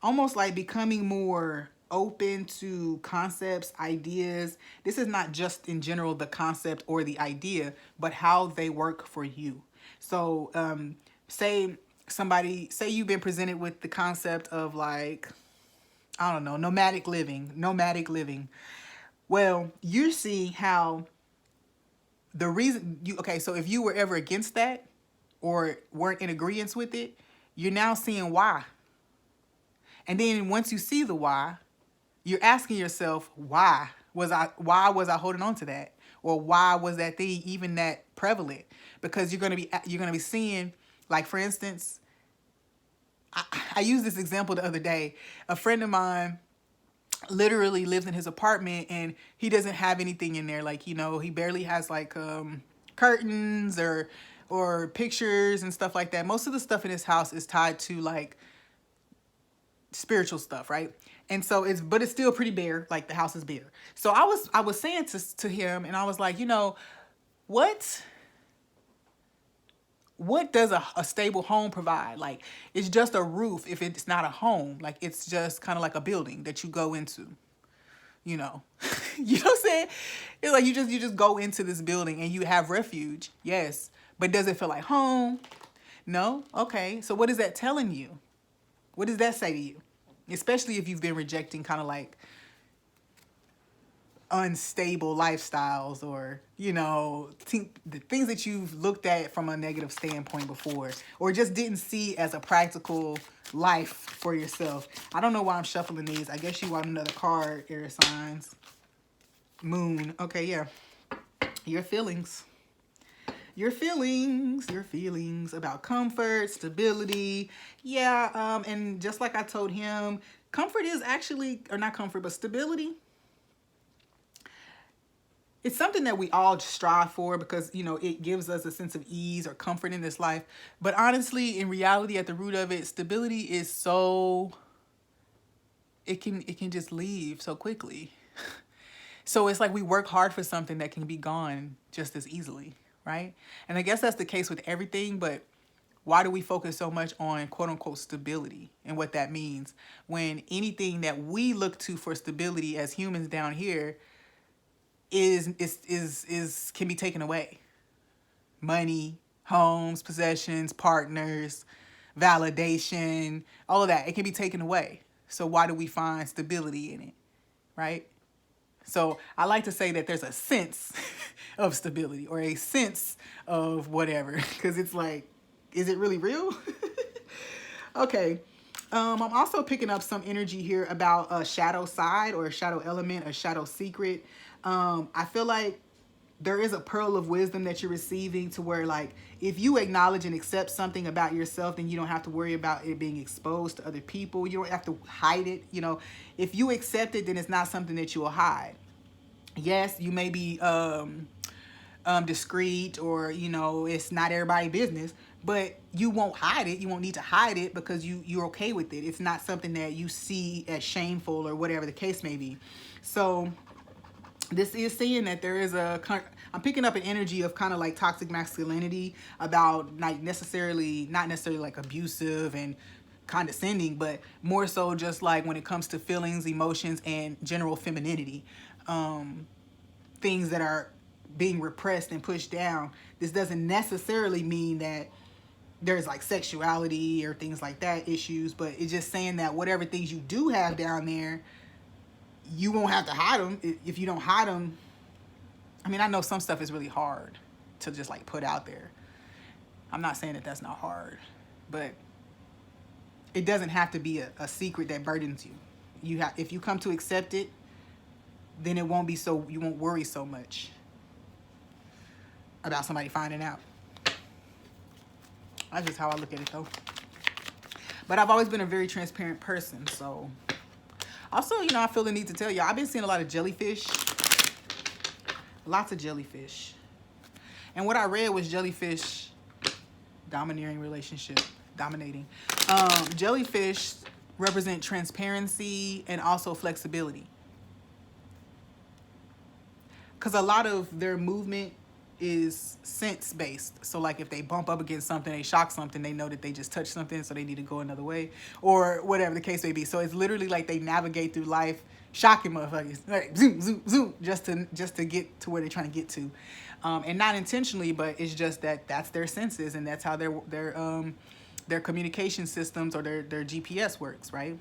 almost like becoming more open to concepts, ideas. This is not just in general the concept or the idea, but how they work for you. So say you've been presented with the concept of like, I don't know, nomadic living. Well, you're seeing how the reason so if you were ever against that or weren't in agreement with it, you're now seeing why. And then once you see the why, you're asking yourself, why was I holding on to that? Or why was that thing even that prevalent? Because you're going to be seeing, like, for instance, I used this example the other day. A friend of mine literally lives in his apartment and he doesn't have anything in there. Like, he barely has like curtains or pictures and stuff like that. Most of the stuff in his house is tied to like spiritual stuff, right? And so it's still pretty bare. Like, the house is bare. So I was saying to him, and I was like, what does a stable home provide? Like, it's just a roof if it's not a home. Like, it's just kind of like a building that you go into, you know what I'm saying? It's like you just go into this building and you have refuge. Yes. But does it feel like home? No? Okay. So what is that telling you? What does that say to you? Especially if you've been rejecting kind of like unstable lifestyles, or, you know, the things that you've looked at from a negative standpoint before, or just didn't see as a practical life for yourself. I don't know why I'm shuffling these. I guess you want another card, air signs. Moon. Okay, yeah. Your feelings. Your feelings about comfort, stability. Yeah, and just like I told him, comfort is actually, or not comfort, but stability. It's something that we all strive for because, you know, it gives us a sense of ease or comfort in this life. But honestly, in reality, at the root of it, stability is so, it can just leave so quickly. So it's like we work hard for something that can be gone just as easily, right? And I guess that's the case with everything, but why do we focus so much on quote unquote stability and what that means when anything that we look to for stability as humans down here is can be taken away? Money, homes, possessions, partners, validation, all of that, it can be taken away. So why do we find stability in it, right? So I like to say that there's a sense of stability or a sense of whatever, because it's like, is it really real? Okay. I'm also picking up some energy here about a shadow side or a shadow element, a shadow secret. I feel like there is a pearl of wisdom that you're receiving to where, like, if you acknowledge and accept something about yourself, then you don't have to worry about it being exposed to other people. You don't have to hide it. You know, if you accept it, then it's not something that you will hide. Yes, you may be discreet, or, you know, it's not everybody's business, but you won't hide it. You won't need to hide it because you're okay with it. It's not something that you see as shameful or whatever the case may be. So this is saying that there is I'm picking up an energy of kind of like toxic masculinity, about not necessarily like abusive and condescending, but more so just like when it comes to feelings, emotions, and general femininity. Things that are being repressed and pushed down. This doesn't necessarily mean that there's like sexuality or things like that issues, but it's just saying that whatever things you do have down there, you won't have to hide them. If you don't hide them, I mean, I know some stuff is really hard to just like put out there. I'm not saying that that's not hard, but it doesn't have to be a secret that burdens you. If you come to accept it, then it won't be so, you won't worry so much about somebody finding out. That's just how I look at it though. But I've always been a very transparent person, so. Also, you know, I feel the need to tell y'all, I've been seeing a lot of jellyfish. Lots of jellyfish. And what I read was jellyfish, domineering relationship, dominating. Jellyfish represent transparency and also flexibility. Because a lot of their movement is sense based. So like if they bump up against something, they shock something, they know that they just touched something, so they need to go another way, or whatever the case may be. So it's literally like they navigate through life shocking motherfuckers, like zoom, zoom, zoom, just to get to where they're trying to get to, and not intentionally, but it's just that that's their senses, and that's how their communication systems or their GPS works, right?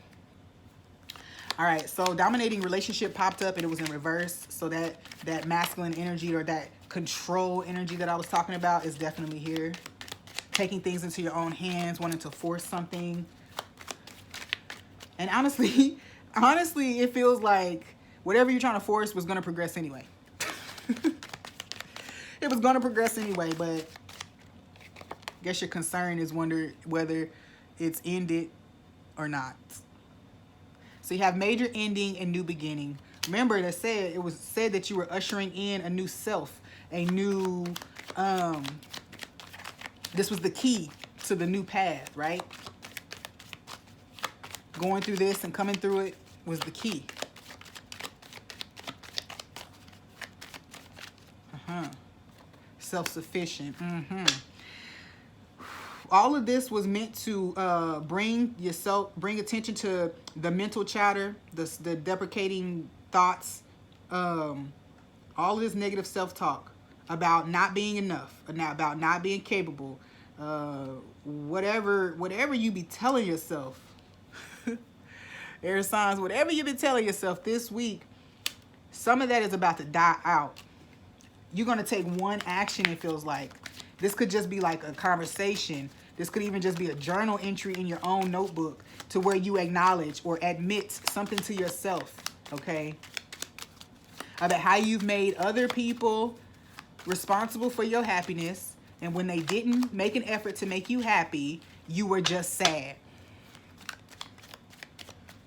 All right, so dominating relationship popped up and it was in reverse. So that masculine energy or that control energy that I was talking about is definitely here. Taking things into your own hands, wanting to force something. And honestly, it feels like whatever you're trying to force was going to progress anyway. It was going to progress anyway, but I guess your concern is wonder whether it's ended or not. So you have major ending and new beginning. Remember, it was said that you were ushering in a new self, a new, this was the key to the new path, right? Going through this and coming through it was the key. Self-sufficient. All of this was meant to bring attention to the mental chatter, the deprecating thoughts, all of this negative self-talk about not being enough, about not being capable, whatever you be telling yourself. Air signs, whatever you've been telling yourself this week, Some of that is about to die out. You're going to take one action, it feels like. This could just be like a conversation. This could even just be a journal entry in your own notebook to where you acknowledge or admit something to yourself, okay? About how you've made other people responsible for your happiness, and when they didn't make an effort to make you happy, you were just sad.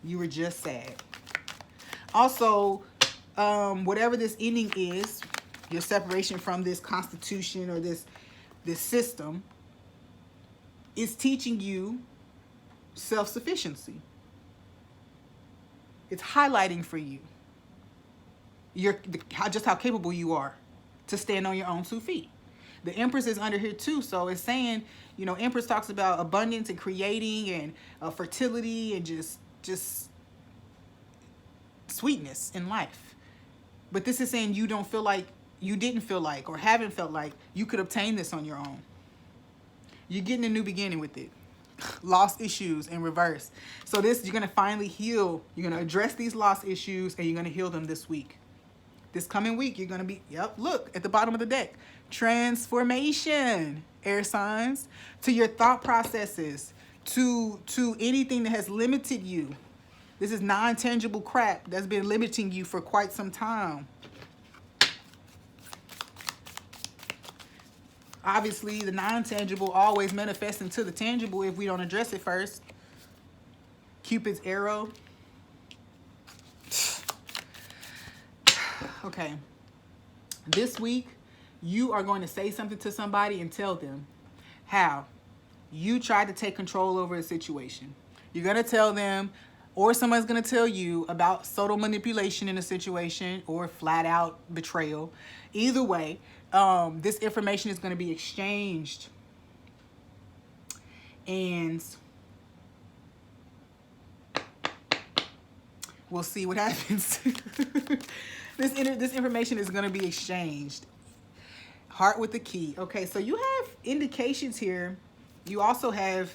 You were just sad. Also, whatever this ending is, your separation from this constitution or this system, is teaching you self-sufficiency. It's highlighting for you just how capable you are to stand on your own 2 feet. The Empress is under here too, so it's saying, you know, Empress talks about abundance and creating and fertility and just sweetness in life. But this is saying you didn't feel like or haven't felt like you could obtain this on your own. You're getting a new beginning with it. Lost issues in reverse. So this, you're going to finally heal. You're going to address these lost issues and you're going to heal them this week. This coming week, you're going to be, yep, look at the bottom of the deck. Transformation, air signs, to your thought processes, to anything that has limited you. This is non-tangible crap that's been limiting you for quite some time. Obviously, the non-tangible always manifests into the tangible if we don't address it first. Cupid's arrow. Okay. This week, you are going to say something to somebody and tell them how you tried to take control over a situation. You're going to tell them, or somebody's going to tell you about subtle manipulation in a situation or flat out betrayal. Either way, this information is going to be exchanged. And we'll see what happens. This information is going to be exchanged. Heart with the key. Okay, so you have indications here. You also have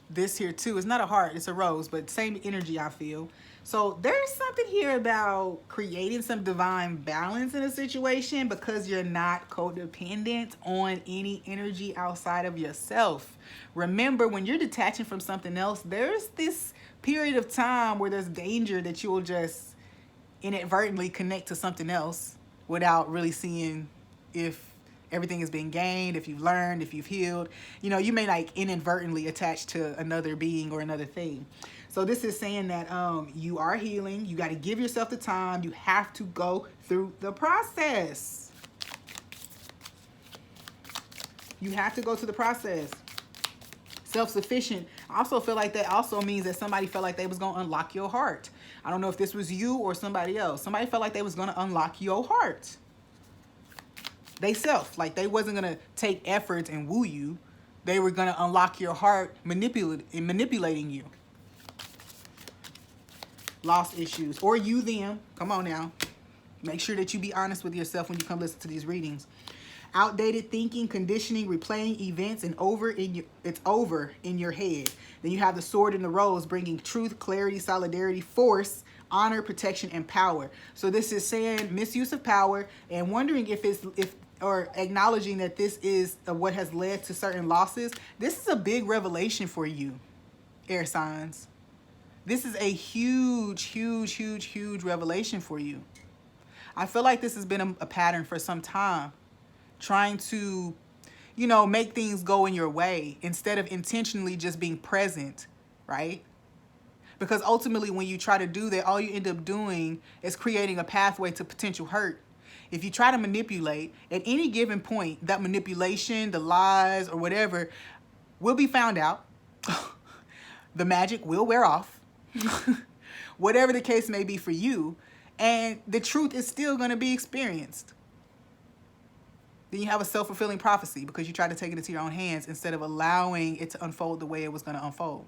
this here too. It's not a heart, it's a rose, but same energy I feel. So there's something here about creating some divine balance in a situation because you're not codependent on any energy outside of yourself. Remember, when you're detaching from something else, there's this period of time where there's danger that you will just inadvertently connect to something else without really seeing if everything has been gained, if you've learned, if you've healed. You know, you may like inadvertently attach to another being or another thing. So this is saying that you are healing. You got to give yourself the time. You have to go through the process. You have to go through the process. Self-sufficient. I also feel like that also means that somebody felt like they was going to unlock your heart. I don't know if this was you or somebody else. Somebody felt like they was going to unlock your heart. They self, like they wasn't going to take efforts and woo you. They were going to unlock your heart manipulating you. Lost issues. Or you, them. Come on now. Make sure that you be honest with yourself when you come listen to these readings. Outdated thinking, conditioning, replaying events, and it's over in your head. Then you have the sword and the rose, bringing truth, clarity, solidarity, force, honor, protection, and power. So this is saying misuse of power and wondering or acknowledging that this is what has led to certain losses. This is a big revelation for you, air signs. This is a huge, huge, huge, huge revelation for you. I feel like this has been a pattern for some time. Trying to, you know, make things go in your way instead of intentionally just being present, right? Because ultimately when you try to do that, all you end up doing is creating a pathway to potential hurt. If you try to manipulate, at any given point, that manipulation, the lies or whatever will be found out. The magic will wear off. Whatever the case may be for you. And the truth is still going to be experienced. Then you have a self-fulfilling prophecy because you try to take it into your own hands instead of allowing it to unfold the way it was going to unfold.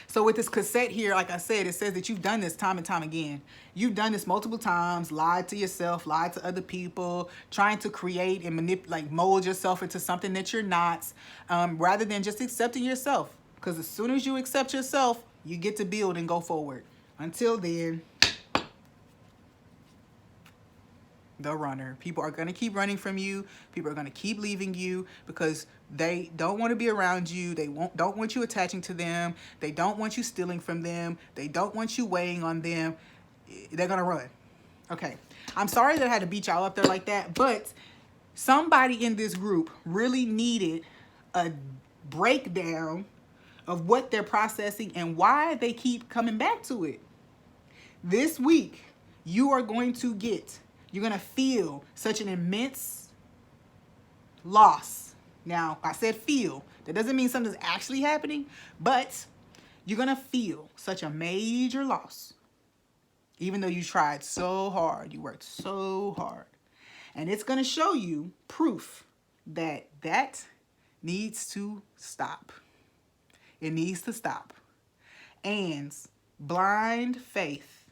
So with this cassette here, like I said, it says that you've done this time and time again. You've done this multiple times, lied to yourself, lied to other people, trying to create and manipulate, mold yourself into something that you're not, rather than just accepting yourself. Because as soon as you accept yourself, you get to build and go forward. Until then, the runner. People are going to keep running from you. People are going to keep leaving you because they don't want to be around you. They don't want you attaching to them. They don't want you stealing from them. They don't want you weighing on them. They're going to run. Okay. I'm sorry that I had to beat y'all up there like that, but somebody in this group really needed a breakdown of what they're processing and why they keep coming back to it. This week, you're going to feel such an immense loss. Now, I said feel. That doesn't mean something's actually happening, but you're going to feel such a major loss. Even though you tried so hard, you worked so hard. And it's going to show you proof that that needs to stop. It needs to stop. And blind faith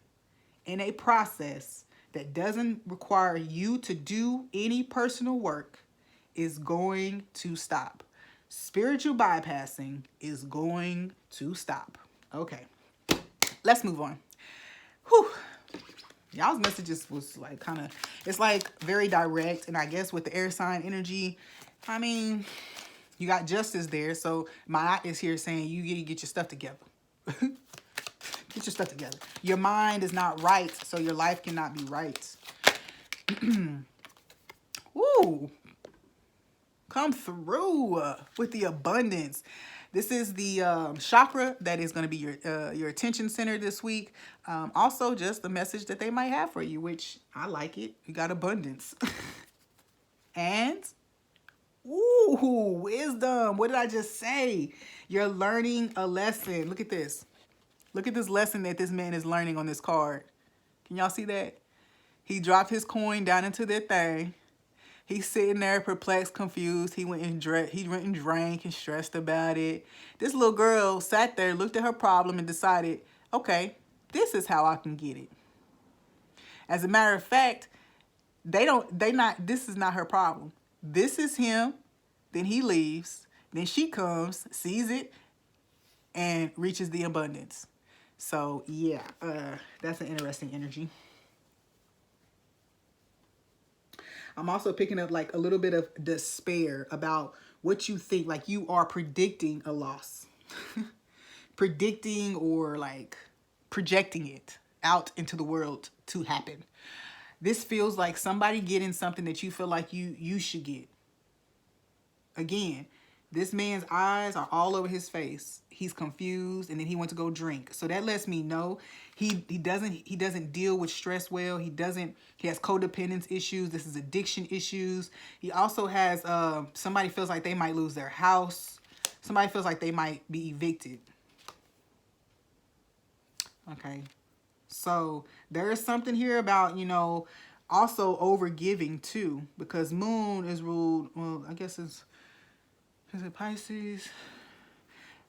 in a process that doesn't require you to do any personal work is going to stop. Spiritual bypassing is going to stop. Okay, let's move on. Whew. Y'all's messages was like kind of, it's like very direct. And I guess with the air sign energy, I mean, you got justice there. So my eye is here saying you need to get your stuff together. Get your stuff together. Your mind is not right, so your life cannot be right. Woo! Come through with the abundance. This is the chakra that is going to be your attention center this week. Also, just the message that they might have for you, which I like it. You got abundance. And, ooh, wisdom. What did I just say? You're learning a lesson. Look at this. Look at this lesson that this man is learning on this card. Can y'all see that? He dropped his coin down into that thing. He's sitting there perplexed, confused. He went and drank and stressed about it. This little girl sat there, looked at her problem and decided, okay, this is how I can get it. As a matter of fact, this is not her problem. This is him. Then he leaves. Then she comes, sees it, and reaches the abundance. So, yeah, that's an interesting energy. I'm also picking up like a little bit of despair about what you think, like you are predicting a loss. Predicting or like projecting it out into the world to happen. This feels like somebody getting something that you feel like you should get. Again, this man's eyes are all over his face. He's confused, and then he went to go drink. So that lets me know he doesn't deal with stress well. He has codependence issues. This is addiction issues. He also has somebody feels like they might lose their house. Somebody feels like they might be evicted. Okay. So there is something here about, also overgiving too, because Moon is ruled, well, I guess is it Pisces?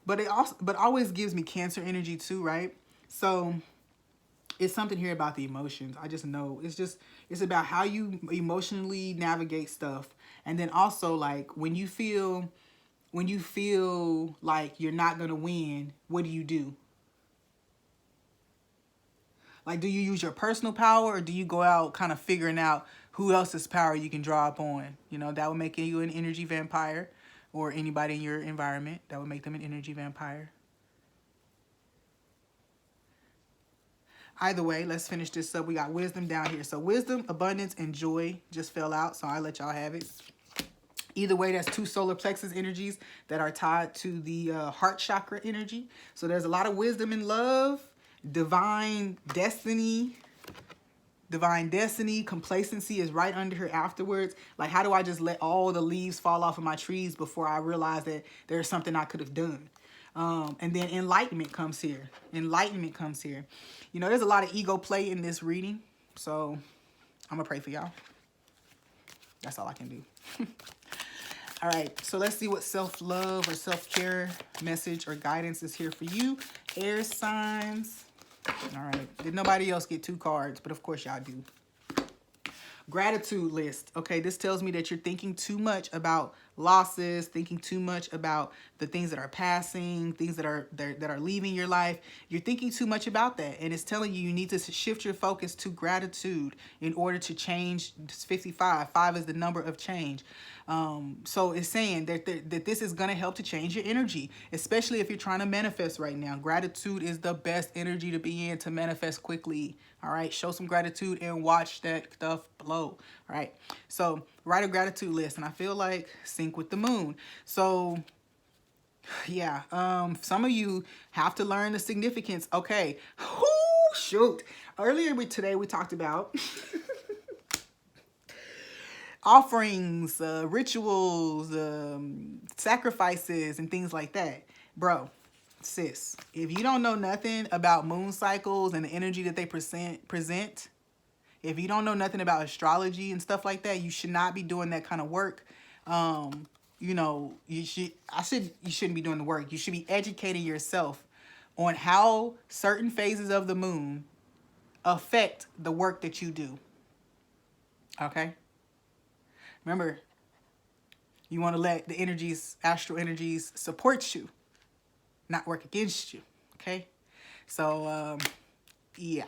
But always gives me Cancer energy too, right? So it's something here about the emotions. I just know it's about how you emotionally navigate stuff. And then also like when you feel like you're not going to win, what do? Like, do you use your personal power, or do you go out kind of figuring out who else's power you can draw upon? That would make you an energy vampire, or anybody in your environment. That would make them an energy vampire. Either way, let's finish this up. We got wisdom down here. So wisdom, abundance, and joy just fell out. So I'll let y'all have it. Either way, that's two solar plexus energies that are tied to the heart chakra energy. So there's a lot of wisdom and love, divine destiny. Divine destiny, complacency is right under here afterwards. Like, how do I just let all the leaves fall off of my trees before I realize that there's something I could have done? And then enlightenment comes here. Enlightenment comes here. There's a lot of ego play in this reading. So I'm going to pray for y'all. That's all I can do. All right. So let's see what self-love or self-care message or guidance is here for you. Air signs. All right. Did nobody else get 2 cards? But of course y'all do. Gratitude list. Okay, this tells me that you're thinking too much about losses, thinking too much about the things that are passing, things that are leaving your life. You're thinking too much about that, and it's telling you need to shift your focus to gratitude in order to change. It's 55. 5 is the number of change. So it's saying that this is going to help to change your energy, especially if you're trying to manifest right now. Gratitude is the best energy to be in to manifest quickly. All right, show some gratitude and watch that stuff blow. All right, so write a gratitude list, and I feel like sync with the moon. So yeah, some of you have to learn the significance. Okay, shoot. Earlier today we talked about offerings, rituals, sacrifices, and things like that. Bro, sis, if you don't know nothing about moon cycles and the energy that they present, if you don't know nothing about astrology and stuff like that, you should not be doing that kind of work. You know, you shouldn't be doing the work. You should be educating yourself on how certain phases of the moon affect the work that you do. Okay? Remember, you want to let the energies, astral energies, support you, not work against you. Okay? So, yeah.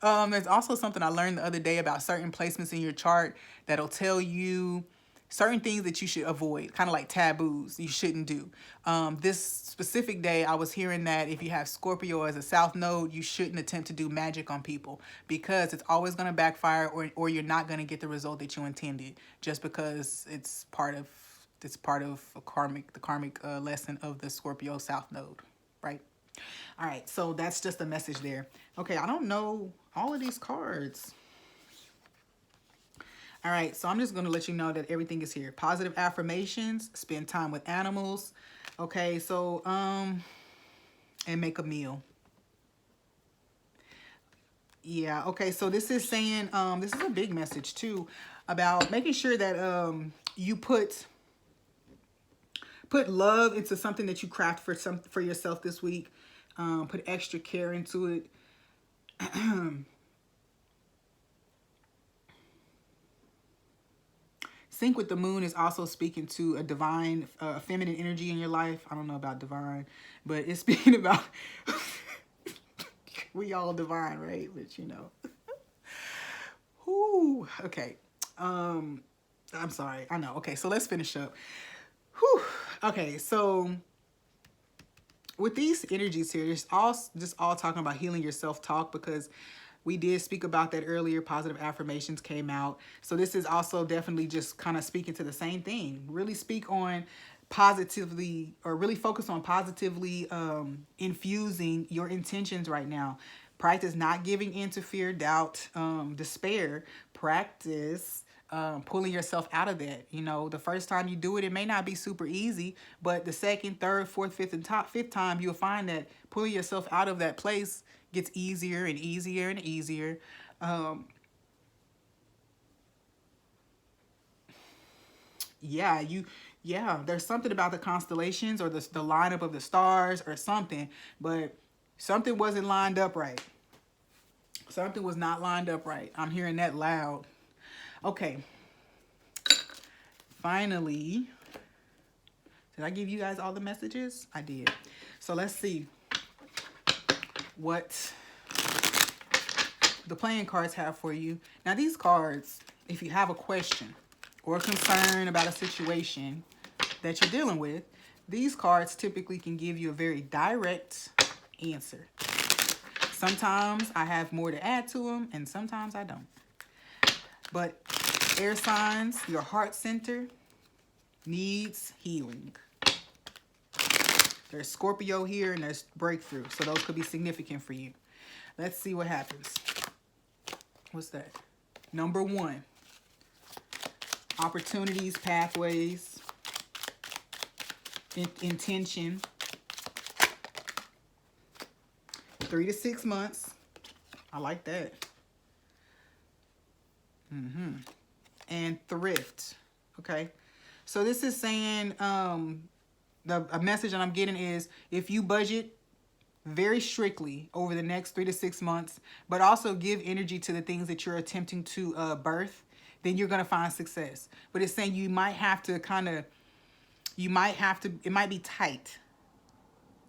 There's also something I learned the other day about certain placements in your chart that'll tell you certain things that you should avoid, kind of like taboos you shouldn't do. This specific day, I was hearing that if you have Scorpio as a south node, you shouldn't attempt to do magic on people because it's always going to backfire, or you're not going to get the result that you intended, just because it's part of the karmic lesson of the Scorpio south node, right? All right, so that's just a message there. Okay, I don't know all of these cards. All right, so I'm just going to let you know that everything is here. Positive affirmations, spend time with animals. Okay, so, and make a meal. Yeah, okay, so this is saying, this is a big message too, about making sure that you put love into something that you craft for yourself this week. Put extra care into it. Sync with the moon is also speaking to a divine, feminine energy in your life. I don't know about divine, but it's speaking about, we all divine, right? But you know. Whew, okay. I'm sorry. I know. Okay, so let's finish up. Whew. Okay, so with these energies here, it's all talking about healing your self-talk, because we did speak about that earlier. Positive affirmations came out. So this is also definitely just kind of speaking to the same thing. Really speak on positively, or really focus on positively infusing your intentions right now. Practice not giving in to fear, doubt, despair. Practice pulling yourself out of that. You know, the first time you do it, it may not be super easy, but the second, third, fourth, fifth, and fifth time, you'll find that pulling yourself out of that place gets easier and easier and easier. Yeah, there's something about the constellations or the lineup of the stars or something, but something wasn't lined up right. Something was not lined up right. I'm hearing that loud. Okay. Finally, did I give you guys all the messages? I did. So let's see what the playing cards have for you. Now these cards, if you have a question or concern about a situation that you're dealing with, these cards typically can give you a very direct answer. Sometimes I have more to add to them, and sometimes I don't. But air signs, your heart center needs healing. There's Scorpio here, and there's breakthrough. So those could be significant for you. Let's see what happens. What's that? Number 1. Opportunities, pathways, intention. 3 to 6 months. I like that. And thrift. Okay. So this is saying, a message that I'm getting is, if you budget very strictly over the next 3 to 6 months, but also give energy to the things that you're attempting to birth, then you're going to find success. But it's saying you might have to it might be tight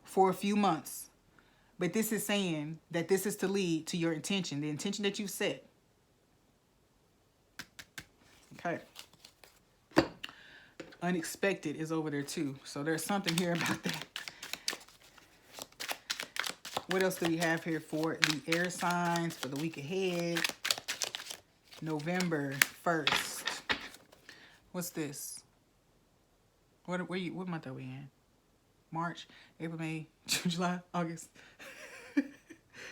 for a few months. But this is saying that this is to lead to your intention, the intention that you set. Okay. Unexpected is over there too. So there's something here about that. What else do we have here for the air signs for the week ahead? November 1st. What's this? What month are we in? March, April, May, June, July, August,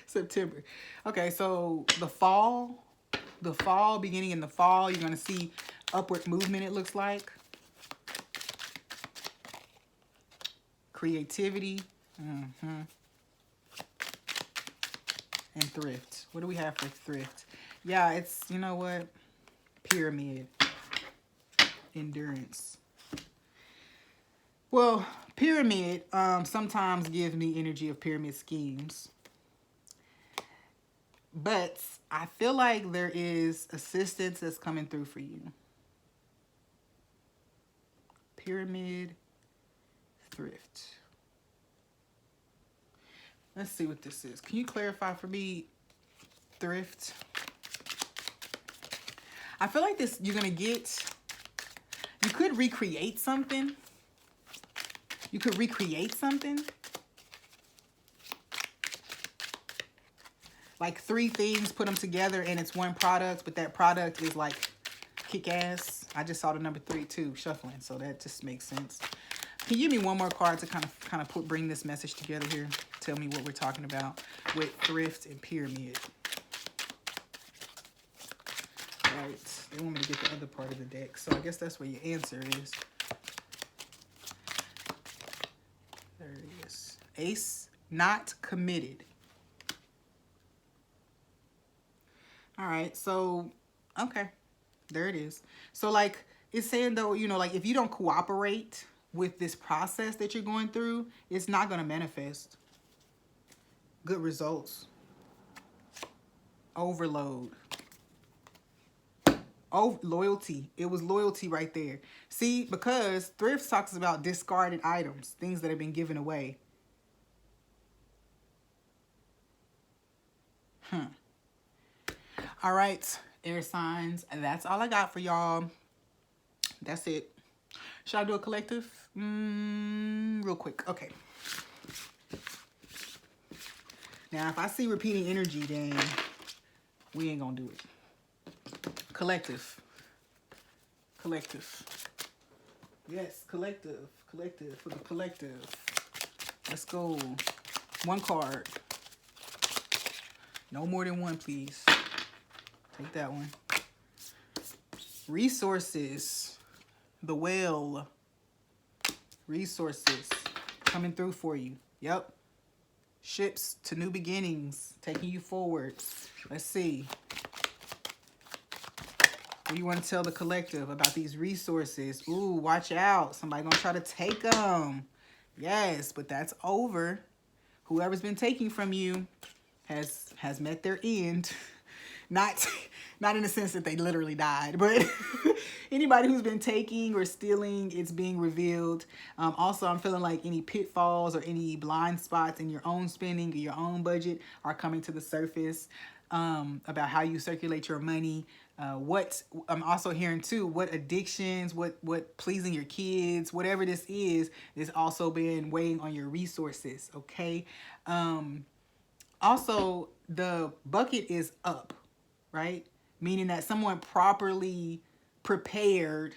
September. Okay, so the fall, beginning in the fall, you're going to see upward movement, it looks like. Creativity. And thrift. What do we have for thrift? Yeah, it's, you know what? Pyramid. Endurance. Well, pyramid sometimes gives me energy of pyramid schemes. But I feel like there is assistance that's coming through for you. Pyramid, thrift. Let's see what this is. Can you clarify for me, thrift? I feel like this, you're going to get, you could recreate something. You could recreate something. Like 3 things, put them together and it's one product, but that product is like kick-ass. I just saw the number 3 too, shuffling, so that just makes sense. Can you give me one more card to kind of bring this message together here? Tell me what we're talking about with thrift and pyramid. Right, they want me to get the other part of the deck, so I guess that's where your answer is. There it is. Ace, not committed. All right, so, okay, there it is. So, like, it's saying, though, you know, like, if you don't cooperate with this process that you're going through, it's not going to manifest good results. Overload. Oh, loyalty. It was loyalty right there. See, because thrift talks about discarded items, things that have been given away. All right, air signs. And that's all I got for y'all. That's it. Should I do a collective? Real quick. Okay. Now, if I see repeating energy, then we ain't gonna do it. Collective. Collective. Yes, collective. Collective for the collective. Let's go. One card. No more than one, please. Take that one. Resources. The whale. Resources. Coming through for you. Yep. Ships to new beginnings. Taking you forward. Let's see. What do you want to tell the collective about these resources? Ooh, watch out. Somebody gonna try to take them. Yes, but that's over. Whoever's been taking from you has met their end. Not in the sense that they literally died, but anybody who's been taking or stealing, it's being revealed. Also, I'm feeling like any pitfalls or any blind spots in your own spending or your own budget are coming to the surface about how you circulate your money. What I'm also hearing too, what addictions, what pleasing your kids, whatever this is also been weighing on your resources, okay? Also, the bucket is up, right? Meaning that someone properly prepared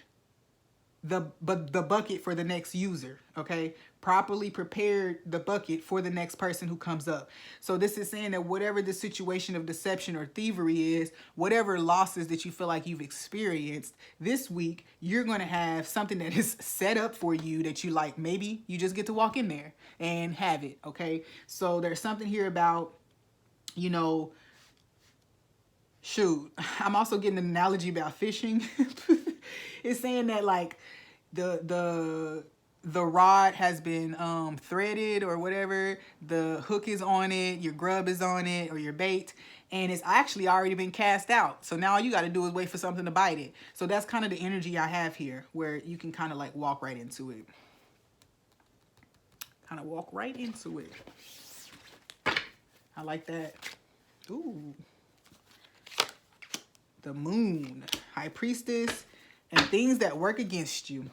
the bucket for the next user, okay? Properly prepared the bucket for the next person who comes up. So this is saying that whatever the situation of deception or thievery is, whatever losses that you feel like you've experienced this week, you're going to have something that is set up for you that you like. Maybe you just get to walk in there and have it, okay? So there's something here about, you know, shoot, I'm also getting an analogy about fishing. It's saying that like the the rod has been threaded or whatever, the hook is on it, your grub is on it, or your bait, and it's actually already been cast out. So now all you got to do is wait for something to bite it. So that's kind of the energy I have here, where you can kind of like walk right into it. Kind of walk right into it. I like that. Ooh. The moon, high priestess, and things that work against you.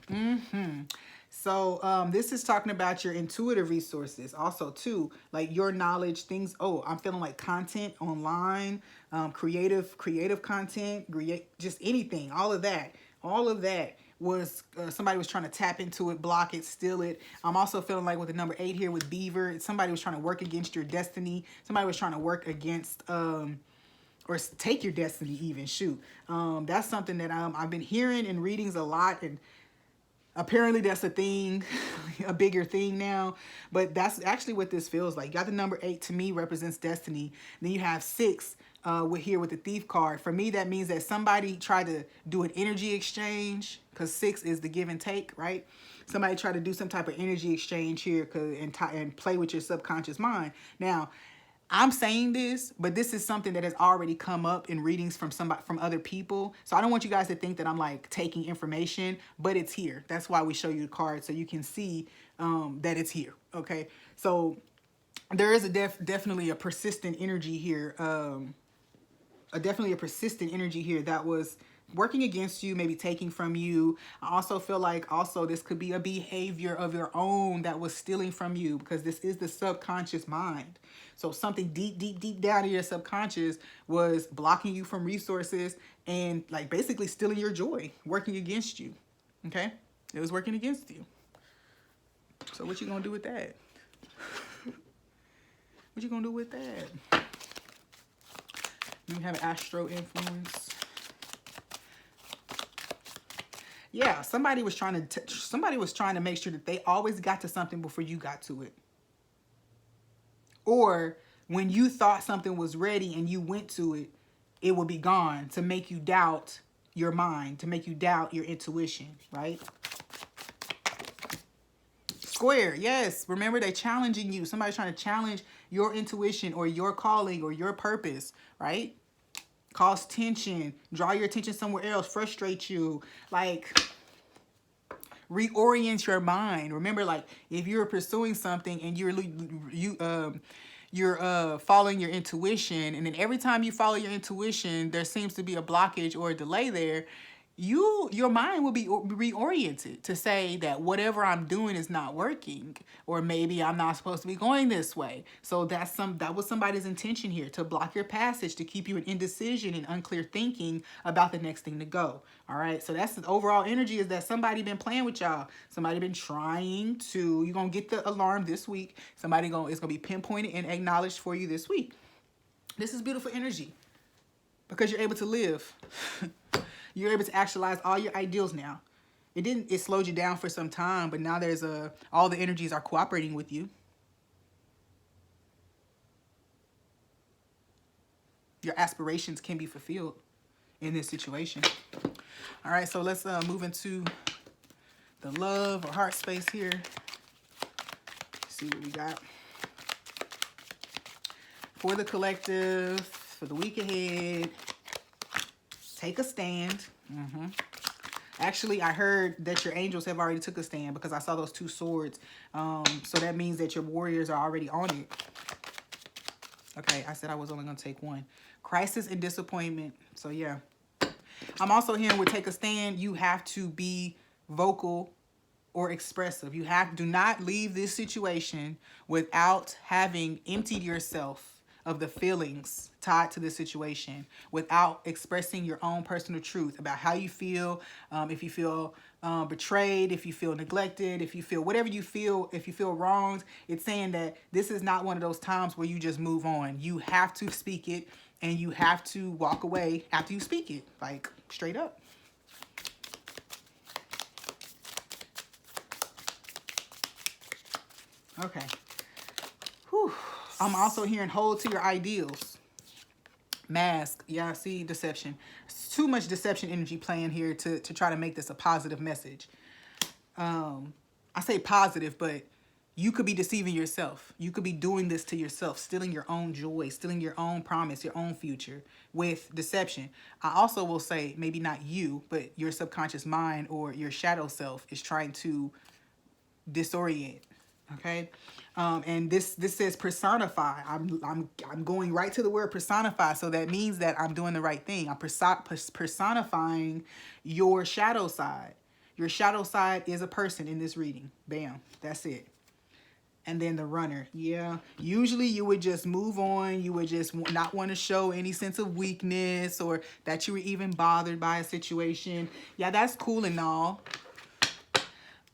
So this is talking about your intuitive resources also too, like your knowledge, things. Oh, I'm feeling like content online, creative content, just anything, all of that was somebody was trying to tap into it, block it, steal it. I'm also feeling like with the number 8 here with Beaver, somebody was trying to work against your destiny. Somebody was trying to work against or take your destiny even. Shoot. That's something that I've been hearing in readings a lot, and apparently that's a thing, a bigger thing now. But that's actually what this feels like. You got the number 8, to me, represents destiny. Then you have 6 with the thief card. For me, that means that somebody tried to do an energy exchange, because 6 is the give and take, right? Somebody tried to do some type of energy exchange here and play with your subconscious mind. Now, I'm saying this, but this is something that has already come up in readings from other people. So I don't want you guys to think that I'm like taking information, but it's here. That's why we show you the card, so you can see that it's here. Okay, so there is definitely a persistent energy here. Definitely a persistent energy here that was working against you, maybe taking from you. I also feel like this could be a behavior of your own that was stealing from you, because this is the subconscious mind. So something deep down in your subconscious was blocking you from resources and like basically stealing your joy, working against you. Okay? It was working against you. So what you gonna do with that? What you gonna do with that? You have astro influence. Yeah, somebody was trying to make sure that they always got to something before you got to it. Or when you thought something was ready and you went to it, it would be gone, to make you doubt your mind, to make you doubt your intuition, right? Square, yes. Remember, they're challenging you. Somebody's trying to challenge your intuition or your calling or your purpose, right? Cause tension, draw your attention somewhere else, frustrate you, like reorient your mind. Remember, like if you're pursuing something and you're following your intuition, and then every time you follow your intuition, there seems to be a blockage or a delay there. Your mind will be reoriented to say that whatever I'm doing is not working, or maybe I'm not supposed to be going this way. So that was somebody's intention here, to block your passage, to keep you in indecision and unclear thinking about the next thing to go. All right, so that's the overall energy, is that somebody been playing with y'all. Somebody been trying to. You're gonna get the alarm this week. It's gonna be pinpointed and acknowledged for you this week. This is beautiful energy, because you're able to live. You're able to actualize all your ideals now. It slowed you down for some time, but now all the energies are cooperating with you. Your aspirations can be fulfilled in this situation. All right, so let's move into the love or heart space here. See what we got for the collective, for the week ahead. Take a stand. Actually, I heard that your angels have already took a stand, because I saw those 2 swords. So that means that your warriors are already on it. Okay, I said I was only going to take 1. Crisis and disappointment. So yeah. I'm also hearing with take a stand, you have to be vocal or expressive. Do not leave this situation without having emptied yourself of the feelings tied to the situation, without expressing your own personal truth about how you feel. If you feel betrayed, if you feel neglected, if you feel whatever you feel, if you feel wronged, it's saying that this is not one of those times where you just move on. You have to speak it, and you have to walk away after you speak it, like straight up. Okay. Whew. I'm also hearing hold to your ideals. Mask. Yeah, I see deception. It's too much deception energy playing here to try to make this a positive message. I say positive, but you could be deceiving yourself. You could be doing this to yourself, stealing your own joy, stealing your own promise, your own future with deception. I also will say, maybe not you, but your subconscious mind or your shadow self is trying to disorient. Okay. And this says personify. I'm going right to the word personify. So that means that I'm doing the right thing. I'm personifying your shadow side. Your shadow side is a person in this reading. Bam. That's it. And then the runner. Yeah. Usually you would just move on. You would just not want to show any sense of weakness or that you were even bothered by a situation. Yeah, that's cool and all.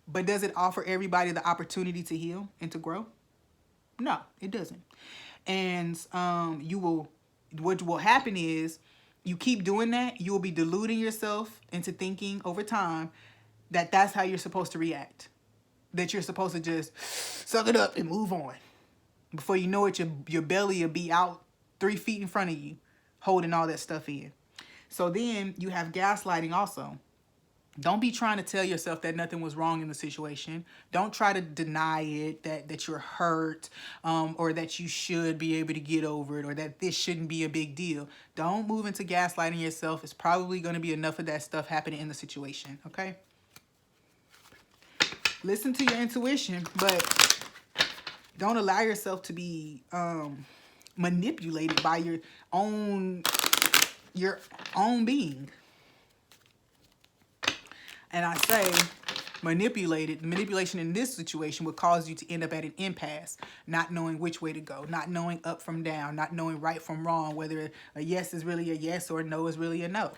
But does it offer everybody the opportunity to heal and to grow? No, it doesn't. And what will happen is you keep doing that. You will be deluding yourself into thinking over time that that's how you're supposed to react. That you're supposed to just suck it up and move on. Before you know it, your belly will be out 3 feet in front of you, holding all that stuff in. So then you have gaslighting also. Don't be trying to tell yourself that nothing was wrong in the situation. Don't try to deny it, that you're hurt, or that you should be able to get over it, or that this shouldn't be a big deal. Don't move into gaslighting yourself. It's probably going to be enough of that stuff happening in the situation, okay? Listen to your intuition, but don't allow yourself to be manipulated by your own being. And I say manipulated. Manipulation in this situation would cause you to end up at an impasse, not knowing which way to go, not knowing up from down, not knowing right from wrong, whether a yes is really a yes or a no is really a no.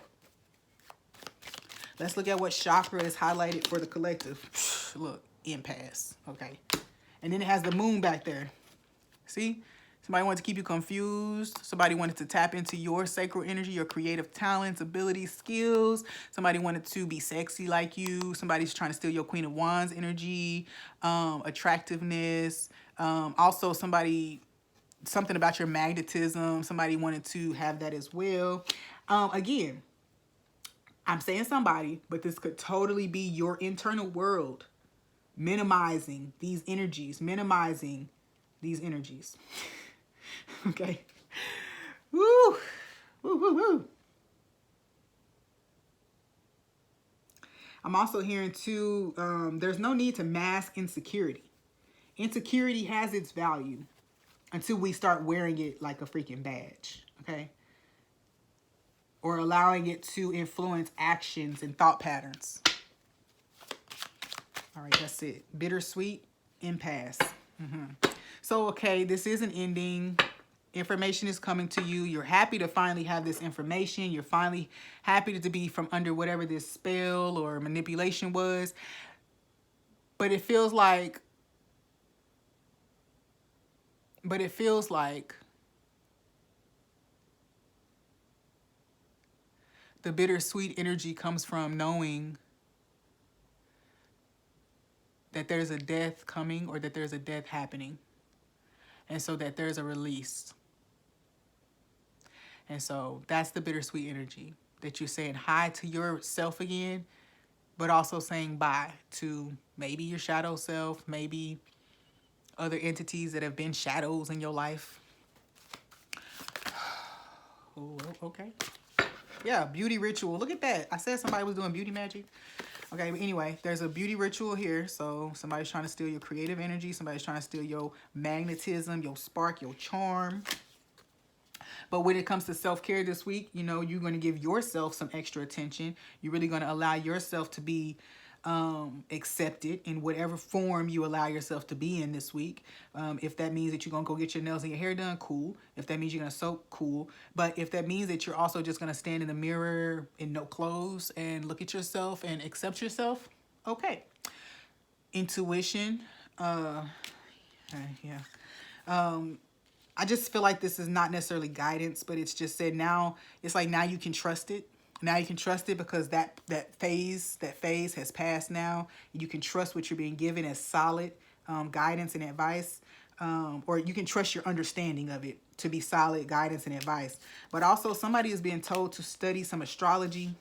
Let's look at what chakra is highlighted for the collective. Look, impasse. Okay. And then it has the moon back there. See? Somebody wanted to keep you confused. Somebody wanted to tap into your sacral energy, your creative talents, abilities, skills. Somebody wanted to be sexy like you. Somebody's trying to steal your Queen of Wands energy, attractiveness. Also, something about your magnetism. Somebody wanted to have that as well. Again, I'm saying somebody, but this could totally be your internal world minimizing these energies, Okay. Woo. Woo, woo, woo. I'm also hearing too, there's no need to mask insecurity. Insecurity has its value until we start wearing it like a freaking badge, okay? Or allowing it to influence actions and thought patterns. All right, that's it. Bittersweet, impasse. So, okay, this is an ending. Information is coming to you. You're happy to finally have this information. You're finally happy to be from under whatever this spell or manipulation was. But it feels like the bittersweet energy comes from knowing that there's a death coming or that there's a death happening. And so that there's a release. And so that's the bittersweet energy, that you're saying hi to yourself again, but also saying bye to maybe your shadow self, maybe other entities that have been shadows in your life. Oh, okay. Yeah, beauty ritual. Look at that. I said somebody was doing beauty magic. Okay, but anyway, there's a beauty ritual here. So somebody's trying to steal your creative energy. Somebody's trying to steal your magnetism, your spark, your charm. But when it comes to self-care this week, you know, you're going to give yourself some extra attention. You're really going to allow yourself to be accepted in whatever form you allow yourself to be in this week. If that means that you're going to go get your nails and your hair done, cool. If that means you're going to soak, cool. But if that means that you're also just going to stand in the mirror in no clothes and look at yourself and accept yourself, okay. Intuition, yeah. I just feel like this is not necessarily guidance, but it's just said now, it's like now you can trust it. Now you can trust it because that phase has passed now. You can trust what you're being given as solid guidance and advice. Or you can trust your understanding of it to be solid guidance and advice. But also somebody is being told to study some astrology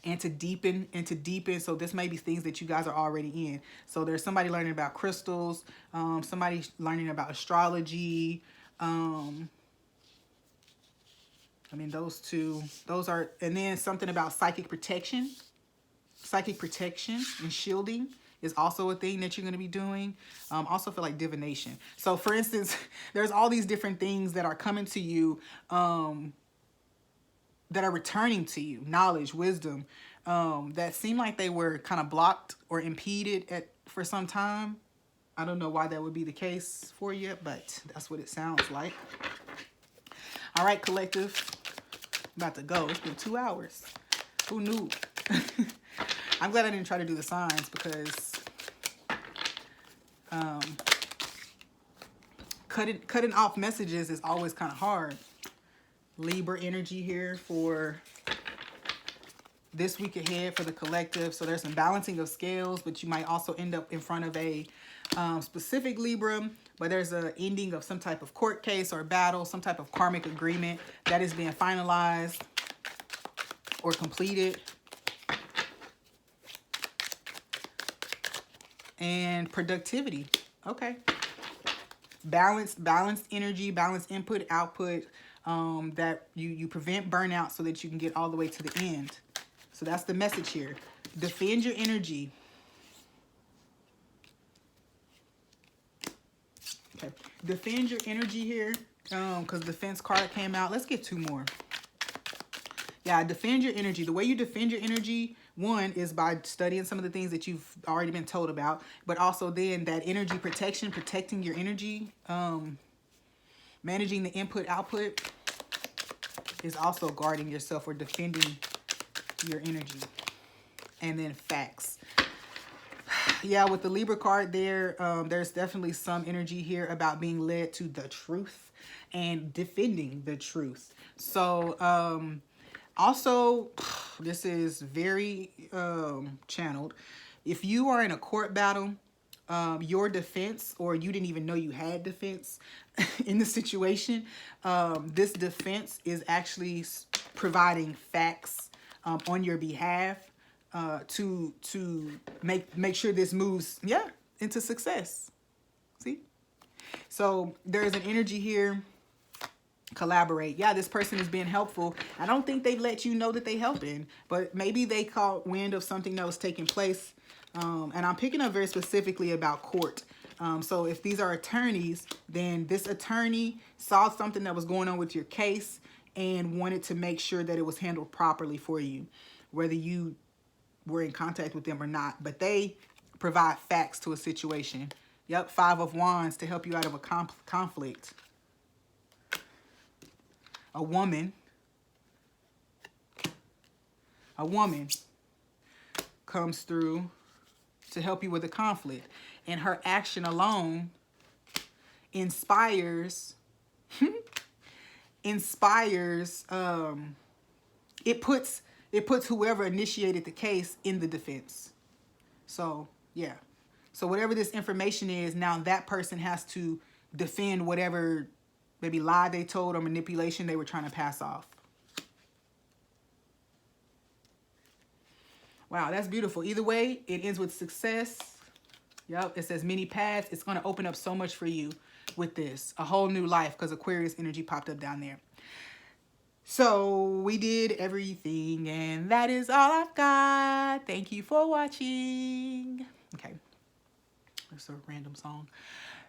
and to deepen. So this may be things that you guys are already in. So there's somebody learning about crystals, somebody learning about astrology. I mean, those two, those are, and then something about psychic protection and shielding is also a thing that you're going to be doing. Also feel like divination. So for instance, there's all these different things that are coming to you, that are returning to you, knowledge, wisdom, that seem like they were kind of blocked or impeded for some time. I don't know why that would be the case for you, but that's what it sounds like. All right, collective, about to go. It's been 2 hours. Who knew? I'm glad I didn't try to do the signs, because cutting off messages is always kind of hard. Libra energy here for this week ahead for the collective. So there's some balancing of scales, but you might also end up in front of a specific Libra, but there's an ending of some type of court case or battle, some type of karmic agreement that is being finalized or completed. And productivity. Okay. Balanced energy, balanced input, output, that you prevent burnout so that you can get all the way to the end. So that's the message here. Defend your energy. Okay. Defend your energy here, because defense card came out. Let's get 2 more. Yeah, defend your energy. The way you defend your energy, one, is by studying some of the things that you've already been told about, but also then that energy protection, protecting your energy, managing the input, output, is also guarding yourself or defending your energy. And then facts. Yeah, with the Libra card there, there's definitely some energy here about being led to the truth and defending the truth. So, also, this is very channeled. If you are in a court battle, your defense, or you didn't even know you had defense in the situation, this defense is actually providing facts on your behalf to make sure this moves, into success. See? So there's an energy here. Collaborate. Yeah, this person is being helpful. I don't think they let you know that they helping, but maybe they caught wind of something that was taking place. And I'm picking up very specifically about court. So if these are attorneys, then this attorney saw something that was going on with your case and wanted to make sure that it was handled properly for you, whether you were in contact with them or not. But they provide facts to a situation. Yep, 5 of Wands to help you out of a conflict. A woman comes through to help you with a conflict, and her action alone inspires it puts whoever initiated the case in the defense. So yeah, so whatever this information is, now that person has to defend whatever maybe lie they told or manipulation they were trying to pass off. Wow, that's beautiful. Either way, it ends with success. Yep, it says many paths. It's going to open up so much for you with this. A whole new life, because Aquarius energy popped up down there. So we did everything, and that is all I've got. Thank you for watching. Okay, that's a random song.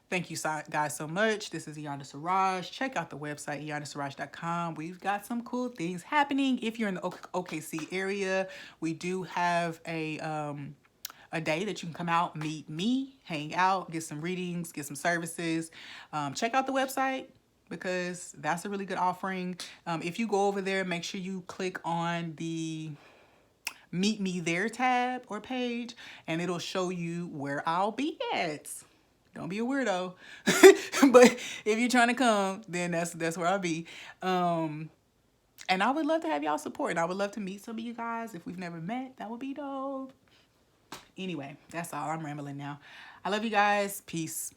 Thank you guys so much. This is IyandaSiraj. Check out the website, IyandaSiraj.com. We've got some cool things happening. If you're in the OKC area, we do have a day that you can come out, meet me, hang out, get some readings, get some services. Check out the website, because that's a really good offering. If you go over there, make sure you click on the Meet Me There tab or page, and it'll show you where I'll be at. Don't be a weirdo. But if you're trying to come, then that's where I'll be. And I would love to have y'all support. And I would love to meet some of you guys. If we've never met, that would be dope. Anyway, that's all. I'm rambling now. I love you guys. Peace.